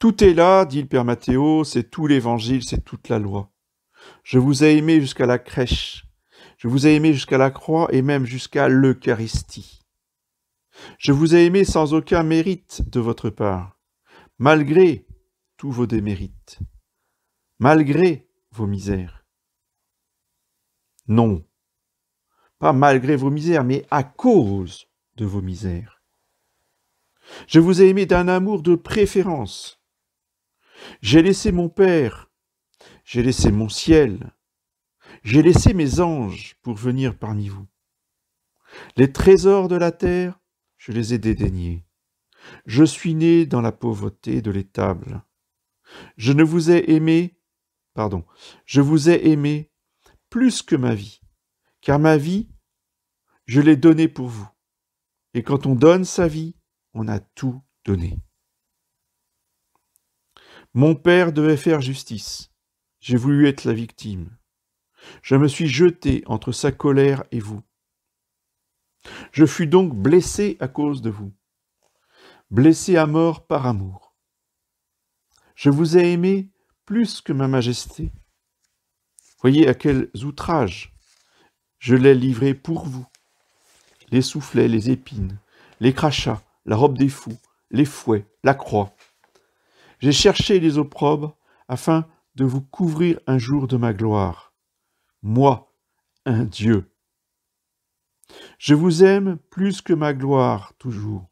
Speaker 1: Tout est là, dit le Père Matthéo, c'est tout l'Évangile, c'est toute la loi. Je vous ai aimé jusqu'à la crèche, je vous ai aimé jusqu'à la croix et même jusqu'à l'Eucharistie. Je vous ai aimé sans aucun mérite de votre part, malgré tous vos démérites, malgré vos misères. Non, pas malgré vos misères, mais à cause de vos misères. Je vous ai aimé d'un amour de préférence. J'ai laissé mon Père, j'ai laissé mon ciel, j'ai laissé mes anges pour venir parmi vous. Les trésors de la terre, je les ai dédaignés. Je suis né dans la pauvreté de l'étable. Je vous ai aimé plus que ma vie, car ma vie, je l'ai donnée pour vous. Et quand on donne sa vie, on a tout donné. Mon père devait faire justice. J'ai voulu être la victime. Je me suis jeté entre sa colère et vous. Je fus donc blessé à cause de vous, blessé à mort par amour. Je vous ai aimé plus que ma majesté. Voyez à quels outrages je l'ai livré pour vous. Les soufflets, les épines, les crachats, la robe des fous, les fouets, la croix. J'ai cherché les opprobres afin de vous couvrir un jour de ma gloire. Moi, un Dieu. Je vous aime plus que ma gloire, toujours.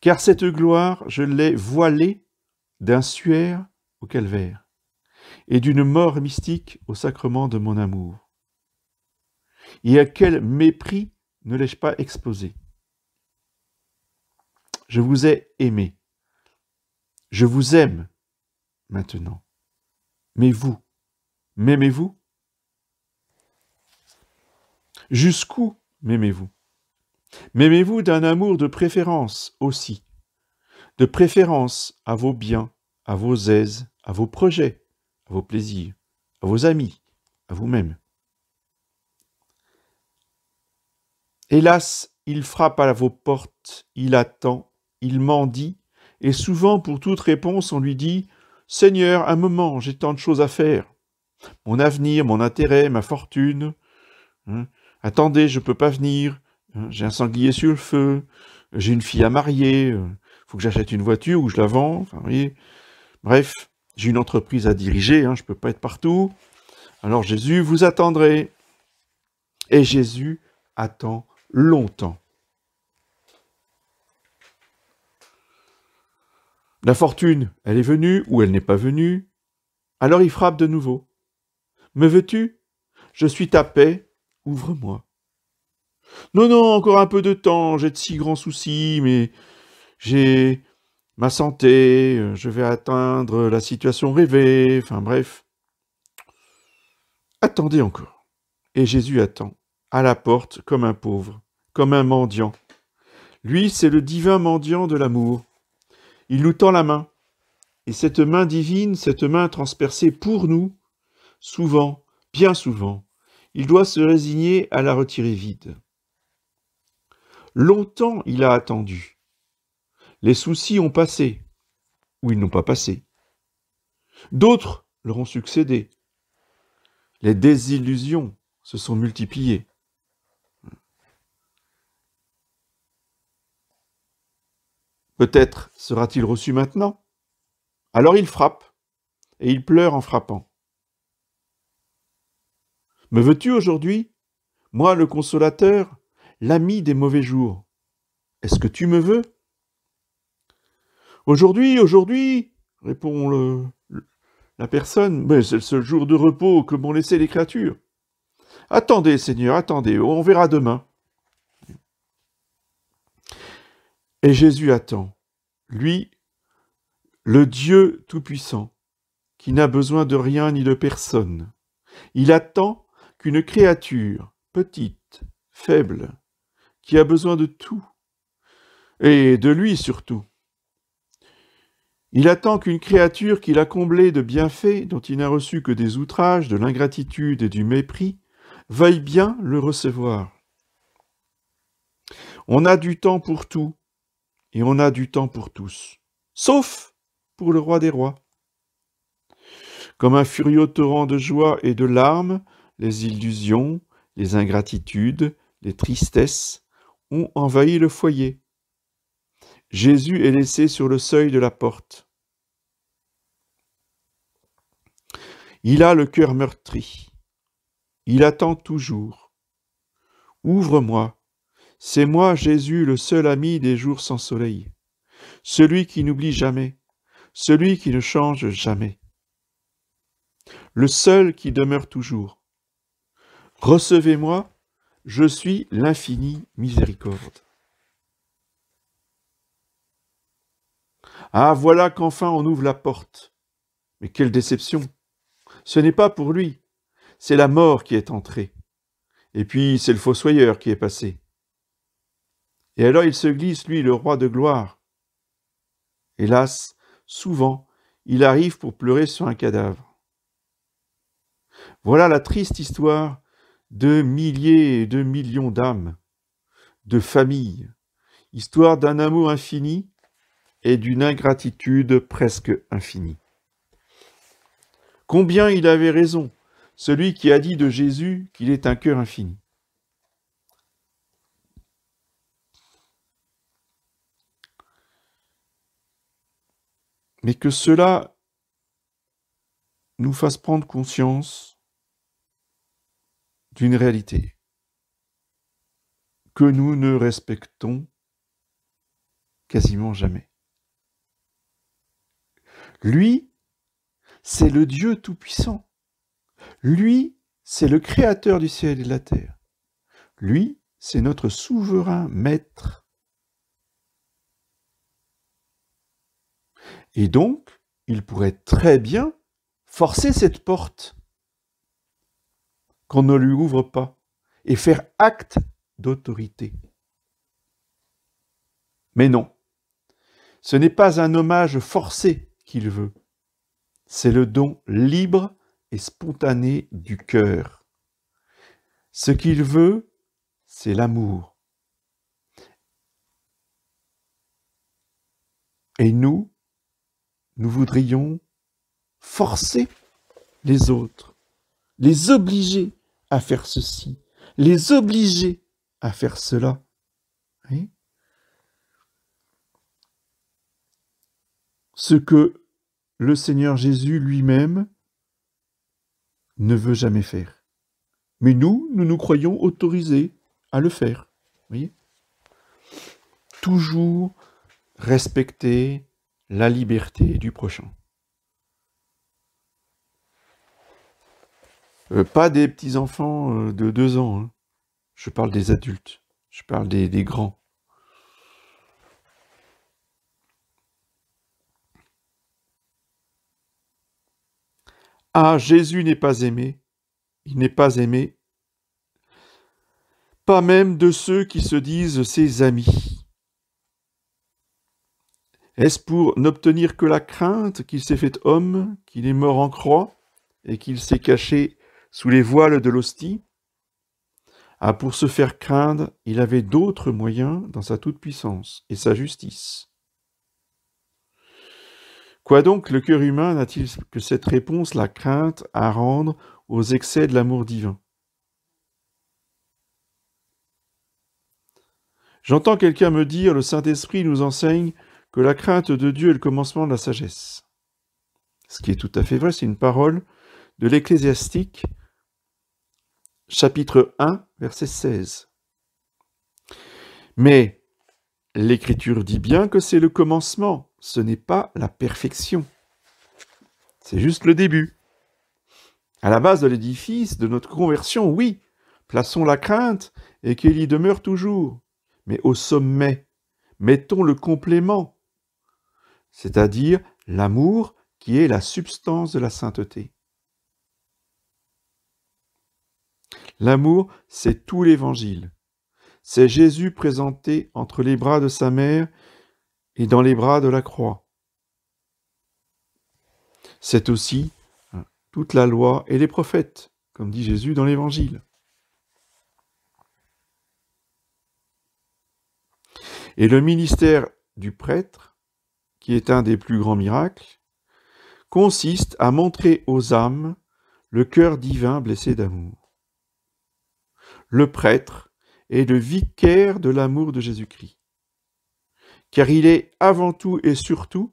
Speaker 1: Car cette gloire, je l'ai voilée d'un suaire au calvaire et d'une mort mystique au sacrement de mon amour. Et à quel mépris ne l'ai-je pas exposé? Je vous ai aimé. Je vous aime maintenant. Mais vous, m'aimez-vous? Jusqu'où m'aimez-vous? M'aimez-vous d'un amour de préférence aussi, de préférence à vos biens, à vos aises, à vos projets, à vos plaisirs, à vos amis, à vous-même? Hélas, il frappe à vos portes, il attend, il mendie, et souvent pour toute réponse on lui dit « Seigneur, un moment, j'ai tant de choses à faire. Mon avenir, mon intérêt, ma fortune. Attendez, je ne peux pas venir. J'ai un sanglier sur le feu. J'ai une fille à marier. Faut que j'achète une voiture ou je la vends. Enfin, vous voyez. Bref, j'ai une entreprise à diriger. Je ne peux pas être partout. Alors Jésus, vous attendrez. » Et Jésus attend longtemps. La fortune, elle est venue ou elle n'est pas venue. Alors il frappe de nouveau. « Me veux-tu? Je suis ta paix, ouvre-moi. » « Non, non, encore un peu de temps, j'ai de si grands soucis, mais j'ai ma santé, je vais atteindre la situation rêvée, enfin bref. » Attendez encore. Et Jésus attend, à la porte, comme un pauvre, comme un mendiant. Lui, c'est le divin mendiant de l'amour. Il nous tend la main. Et cette main divine, cette main transpercée pour nous, souvent, bien souvent, il doit se résigner à la retirer vide. Longtemps il a attendu. Les soucis ont passé, ou ils n'ont pas passé. D'autres leur ont succédé. Les désillusions se sont multipliées. Peut-être sera-t-il reçu maintenant. Alors il frappe, et il pleure en frappant. Me veux-tu aujourd'hui, moi le consolateur, l'ami des mauvais jours? Est-ce que tu me veux? Aujourd'hui, répond la personne, mais c'est le seul jour de repos que m'ont laissé les créatures. Attendez, Seigneur, attendez, on verra demain. Et Jésus attend, lui, le Dieu Tout-Puissant, qui n'a besoin de rien ni de personne. Il attend qu'une créature, petite, faible, qui a besoin de tout, et de lui surtout. Il attend qu'une créature qu'il a comblée de bienfaits, dont il n'a reçu que des outrages, de l'ingratitude et du mépris, veuille bien le recevoir. On a du temps pour tout, et on a du temps pour tous. sauf pour le roi des rois. Comme un furieux torrent de joie et de larmes, les illusions, les ingratitudes, les tristesses ont envahi le foyer. Jésus est laissé sur le seuil de la porte. Il a le cœur meurtri. Il attend toujours. Ouvre-moi. C'est moi, Jésus, le seul ami des jours sans soleil. Celui qui n'oublie jamais. Celui qui ne change jamais. Le seul qui demeure toujours. Recevez-moi, je suis l'infinie miséricorde. Ah, voilà qu'enfin on ouvre la porte. Mais quelle déception! Ce n'est pas pour lui, c'est la mort qui est entrée. Et puis c'est le fossoyeur qui est passé. Et alors il se glisse, lui, le roi de gloire. Hélas, souvent, il arrive pour pleurer sur un cadavre. Voilà la triste histoire de milliers et de millions d'âmes, de familles, histoire d'un amour infini et d'une ingratitude presque infinie. Combien il avait raison, celui qui a dit de Jésus qu'il est un cœur infini. Mais que cela nous fasse prendre conscience d'une réalité que nous ne respectons quasiment jamais. Lui, c'est le Dieu Tout-Puissant. Lui, c'est le Créateur du ciel et de la terre. Lui, c'est notre souverain maître. Et donc, il pourrait très bien forcer cette porte qu'on ne lui ouvre pas et faire acte d'autorité. Mais non, ce n'est pas un hommage forcé qu'il veut, c'est le don libre et spontané du cœur. Ce qu'il veut, c'est l'amour. Et nous voudrions forcer les autres, les obliger à faire ceci, les obliger à faire cela. Oui. Ce que le Seigneur Jésus lui-même ne veut jamais faire. Mais nous nous croyons autorisés à le faire. Vous voyez ? Toujours respecter la liberté du prochain. Pas des petits-enfants de 2 ans. Hein. Je parle des adultes. Je parle des grands. Ah, Jésus n'est pas aimé. Il n'est pas aimé. Pas même de ceux qui se disent ses amis. Est-ce pour n'obtenir que la crainte qu'il s'est fait homme, qu'il est mort en croix, et qu'il s'est caché sous les voiles de l'hostie? Ah, pour se faire craindre, il avait d'autres moyens dans sa toute-puissance et sa justice. Quoi donc le cœur humain n'a-t-il que cette réponse, la crainte, à rendre aux excès de l'amour divin? J'entends quelqu'un me dire, le Saint-Esprit nous enseigne que la crainte de Dieu est le commencement de la sagesse. Ce qui est tout à fait vrai, c'est une parole de l'Ecclésiastique, chapitre 1, verset 16. Mais l'Écriture dit bien que c'est le commencement, ce n'est pas la perfection. C'est juste le début. À la base de l'édifice, de notre conversion, oui, plaçons la crainte et qu'elle y demeure toujours. Mais au sommet, mettons le complément, c'est-à-dire l'amour qui est la substance de la sainteté. L'amour, c'est tout l'Évangile. C'est Jésus présenté entre les bras de sa mère et dans les bras de la croix. C'est aussi toute la loi et les prophètes, comme dit Jésus dans l'Évangile. Et le ministère du prêtre, qui est un des plus grands miracles, consiste à montrer aux âmes le cœur divin blessé d'amour. Le prêtre est le vicaire de l'amour de Jésus-Christ, car il est avant tout et surtout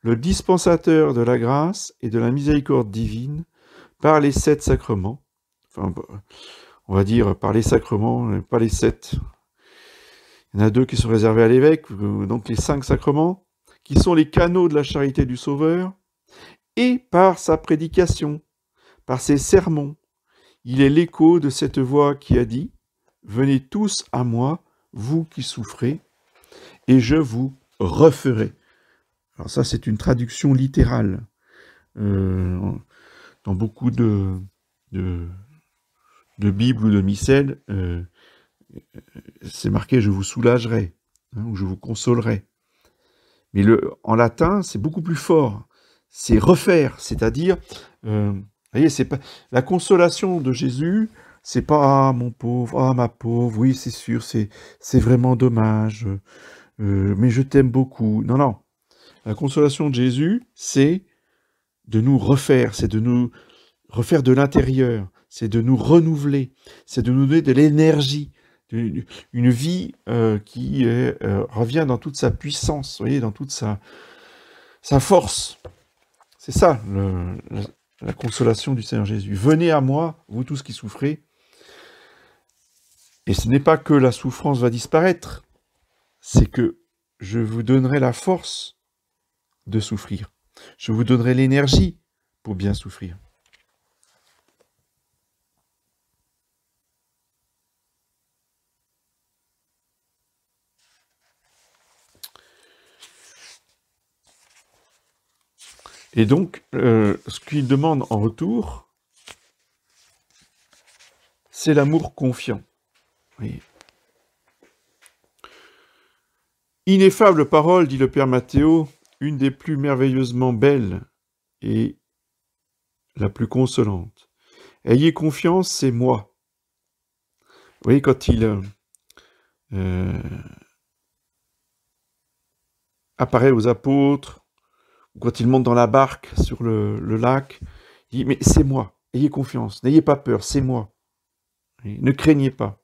Speaker 1: le dispensateur de la grâce et de la miséricorde divine par les 7 sacrements, enfin, on va dire par les sacrements, pas les 7. Il y en a 2 qui sont réservés à l'évêque, donc les 5 sacrements, qui sont les canaux de la charité du Sauveur, et par sa prédication, par ses sermons. Il est l'écho de cette voix qui a dit « Venez tous à moi, vous qui souffrez, et je vous referai. » Alors ça, c'est une traduction littérale. Dans beaucoup de Bibles ou de missels, c'est marqué « je vous soulagerai hein, » ou « je vous consolerai ». Mais en latin, c'est beaucoup plus fort. C'est refaire, c'est-à-dire, voyez, c'est pas la consolation de Jésus, c'est pas « ah mon pauvre, ah ma pauvre, oui c'est sûr, c'est vraiment dommage, mais je t'aime beaucoup ». Non, non. La consolation de Jésus, c'est de nous refaire, c'est de nous refaire de l'intérieur, c'est de nous renouveler, c'est de nous donner de l'énergie, une vie qui revient dans toute sa puissance, vous voyez, dans toute sa force. C'est ça, la consolation du Seigneur Jésus. Venez à moi, vous tous qui souffrez. Et ce n'est pas que la souffrance va disparaître, c'est que je vous donnerai la force de souffrir. Je vous donnerai l'énergie pour bien souffrir. Et donc, ce qu'il demande en retour, c'est l'amour confiant. Oui. Ineffable parole, dit le Père Matthéo, une des plus merveilleusement belles et la plus consolante. Ayez confiance, c'est moi. Vous voyez, quand il apparaît aux apôtres, ou quand il monte dans la barque sur le lac, il dit, mais c'est moi, ayez confiance, n'ayez pas peur, c'est moi. Et ne craignez pas.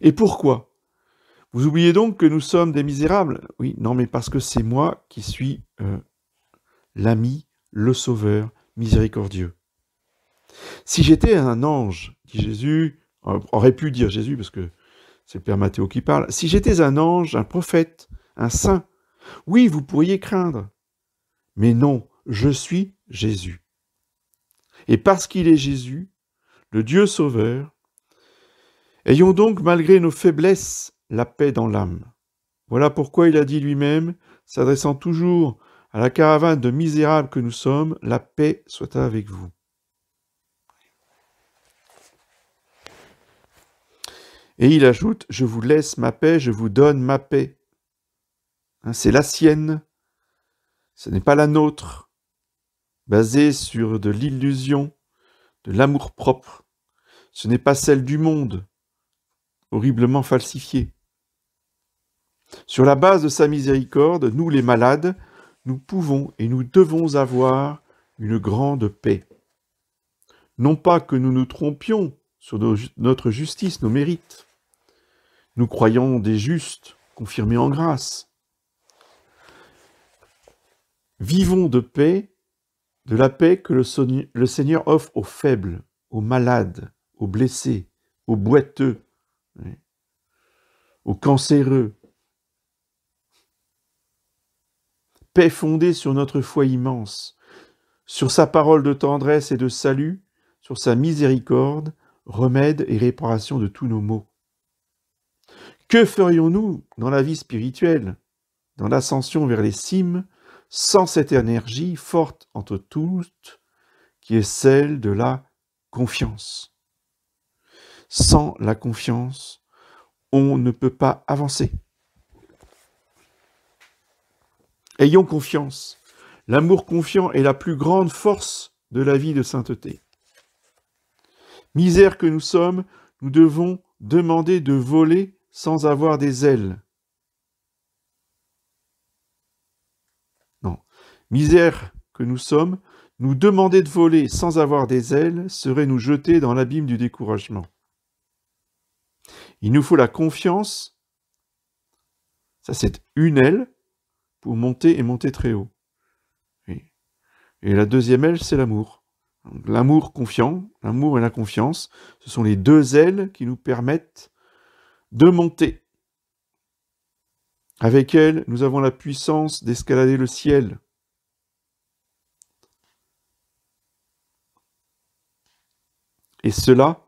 Speaker 1: Et pourquoi ? Vous oubliez donc que nous sommes des misérables ? Oui, non, mais parce que c'est moi qui suis l'ami, le sauveur, miséricordieux. Si j'étais un ange, dit Jésus, aurait pu dire Jésus, parce que c'est le Père Matthéo qui parle, si j'étais un ange, un prophète, un saint, oui, vous pourriez craindre. Mais non, je suis Jésus. Et parce qu'il est Jésus, le Dieu sauveur, ayons donc, malgré nos faiblesses, la paix dans l'âme. Voilà pourquoi il a dit lui-même, s'adressant toujours à la caravane de misérables que nous sommes, la paix soit avec vous. Et il ajoute, je vous laisse ma paix, je vous donne ma paix. Hein, c'est la sienne, ce n'est pas la nôtre, basée sur de l'illusion, de l'amour-propre. Ce n'est pas celle du monde, horriblement falsifiée. Sur la base de sa miséricorde, nous les malades, nous pouvons et nous devons avoir une grande paix. Non pas que nous nous trompions sur notre justice, nos mérites. Nous croyons des justes, confirmés en grâce. Vivons de paix, de la paix que le Seigneur offre aux faibles, aux malades, aux blessés, aux boiteux, aux cancéreux. Paix fondée sur notre foi immense, sur sa parole de tendresse et de salut, sur sa miséricorde, remède et réparation de tous nos maux. Que ferions-nous dans la vie spirituelle, dans l'ascension vers les cimes, sans cette énergie forte entre toutes, qui est celle de la confiance. Sans la confiance, on ne peut pas avancer. Ayons confiance. L'amour confiant est la plus grande force de la vie de sainteté. Misère que nous sommes, nous devons demander de voler sans avoir des ailes. Misère que nous sommes, nous demander de voler sans avoir des ailes serait nous jeter dans l'abîme du découragement. Il nous faut la confiance, ça c'est une aile, pour monter et monter très haut. Et la deuxième aile, c'est l'amour. L'amour confiant, l'amour et la confiance, ce sont les deux ailes qui nous permettent de monter. Avec elles, nous avons la puissance d'escalader le ciel. Et cela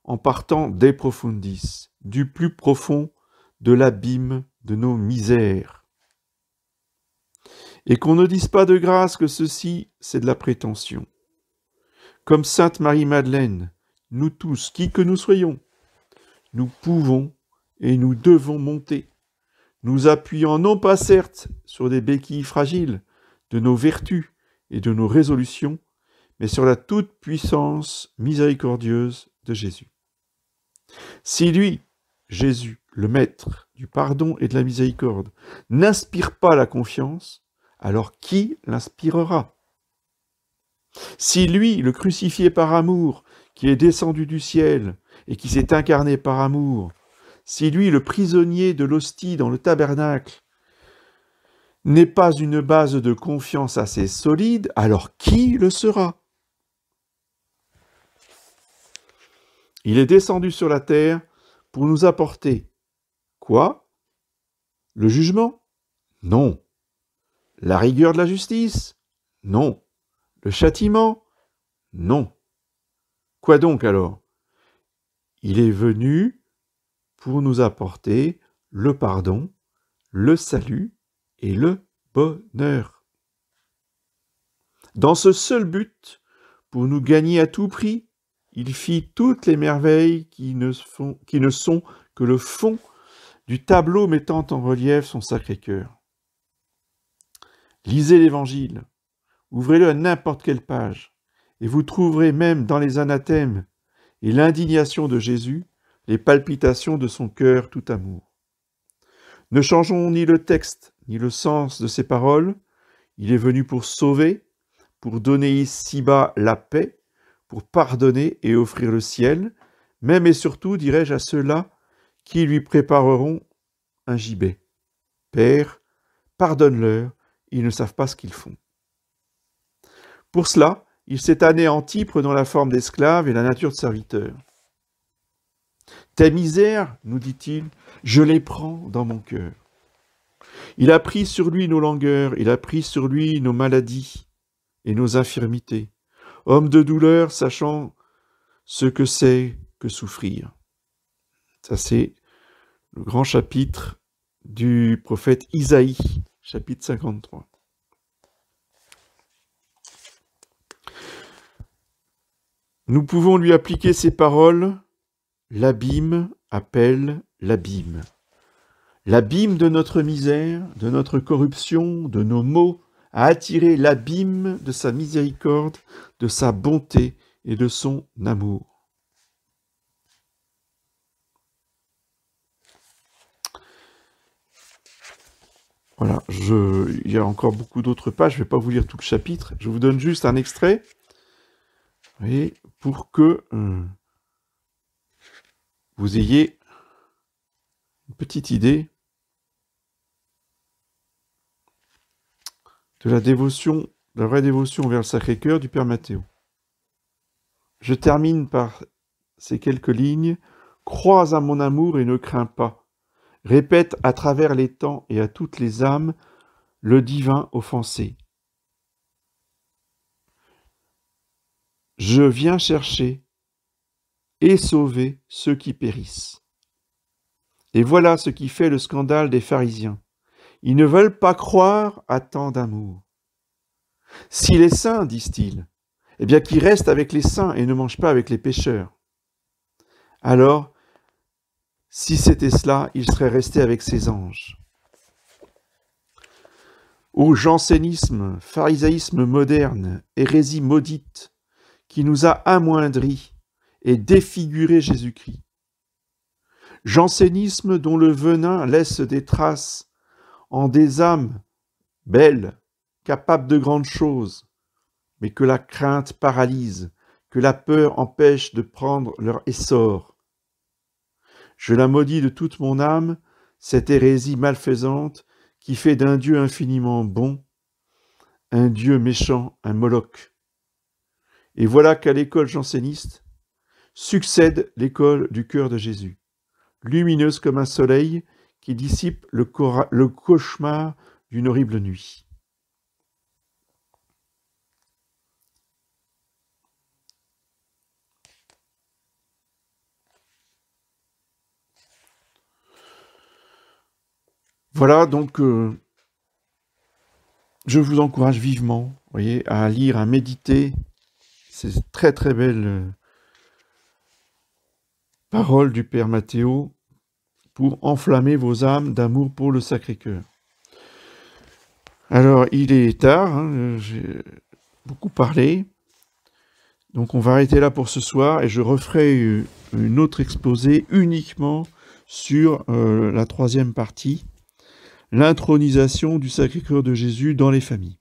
Speaker 1: en partant des profundis, du plus profond de l'abîme de nos misères. Et qu'on ne dise pas de grâce que ceci, c'est de la prétention. Comme Sainte Marie-Madeleine, nous tous, qui que nous soyons, nous pouvons et nous devons monter, nous appuyant non pas certes sur des béquilles fragiles de nos vertus et de nos résolutions, mais sur la toute-puissance miséricordieuse de Jésus. Si lui, Jésus, le Maître du pardon et de la miséricorde, n'inspire pas la confiance, alors qui l'inspirera? Si lui, le crucifié par amour, qui est descendu du ciel et qui s'est incarné par amour, si lui, le prisonnier de l'hostie dans le tabernacle, n'est pas une base de confiance assez solide, alors qui le sera? Il est descendu sur la terre pour nous apporter quoi? Le jugement? Non. La rigueur de la justice? Non. Le châtiment? Non. Quoi donc alors? Il est venu pour nous apporter le pardon, le salut et le bonheur. Dans ce seul but, pour nous gagner à tout prix, il fit toutes les merveilles qui ne sont que le fond du tableau mettant en relief son Sacré-Cœur. Lisez l'Évangile, ouvrez-le à n'importe quelle page, et vous trouverez même dans les anathèmes et l'indignation de Jésus les palpitations de son cœur tout amour. Ne changeons ni le texte, ni le sens de ses paroles. Il est venu pour sauver, pour donner ici-bas la paix, pour pardonner et offrir le ciel, même et surtout, dirais-je, à ceux-là qui lui prépareront un gibet. Père, pardonne-leur, ils ne savent pas ce qu'ils font. Pour cela, il s'est anéanti, prenant la forme d'esclave et la nature de serviteur. Tes misères, nous dit-il, je les prends dans mon cœur. Il a pris sur lui nos langueurs, il a pris sur lui nos maladies et nos infirmités. Homme de douleur, sachant ce que c'est que souffrir. Ça, c'est le grand chapitre du prophète Isaïe, chapitre 53. Nous pouvons lui appliquer ces paroles. L'abîme appelle l'abîme. L'abîme de notre misère, de notre corruption, de nos maux, a attiré l'abîme de sa miséricorde, de sa bonté et de son amour. Voilà, il y a encore beaucoup d'autres pages, je ne vais pas vous lire tout le chapitre, je vous donne juste un extrait, et pour que vous ayez une petite idée de la dévotion, de la vraie dévotion vers le Sacré-Cœur du Père Matthéo. Je termine par ces quelques lignes. « Crois à mon amour et ne crains pas. Répète à travers les temps et à toutes les âmes le divin offensé. Je viens chercher et sauver ceux qui périssent. » Et voilà ce qui fait le scandale des pharisiens. Ils ne veulent pas croire à tant d'amour. S'il est saint, disent-ils, eh bien qu'il reste avec les saints et ne mange pas avec les pécheurs. Alors, si c'était cela, il serait resté avec ses anges. Ô jansénisme, pharisaïsme moderne, hérésie maudite, qui nous a amoindris et défiguré Jésus-Christ. Jansénisme dont le venin laisse des traces en des âmes belles, capables de grandes choses, mais que la crainte paralyse, que la peur empêche de prendre leur essor. Je la maudis de toute mon âme, cette hérésie malfaisante qui fait d'un Dieu infiniment bon un Dieu méchant, un Moloch. Et voilà qu'à l'école janséniste succède l'école du cœur de Jésus, lumineuse comme un soleil qui dissipe le cauchemar d'une horrible nuit. Voilà, donc je vous encourage vivement, voyez, à lire, à méditer ces très très belles paroles du Père Matthéo pour enflammer vos âmes d'amour pour le Sacré-Cœur. Alors, il est tard, hein, j'ai beaucoup parlé, donc on va arrêter là pour ce soir et je referai une autre exposé uniquement sur la troisième partie, l'intronisation du Sacré-Cœur de Jésus dans les familles.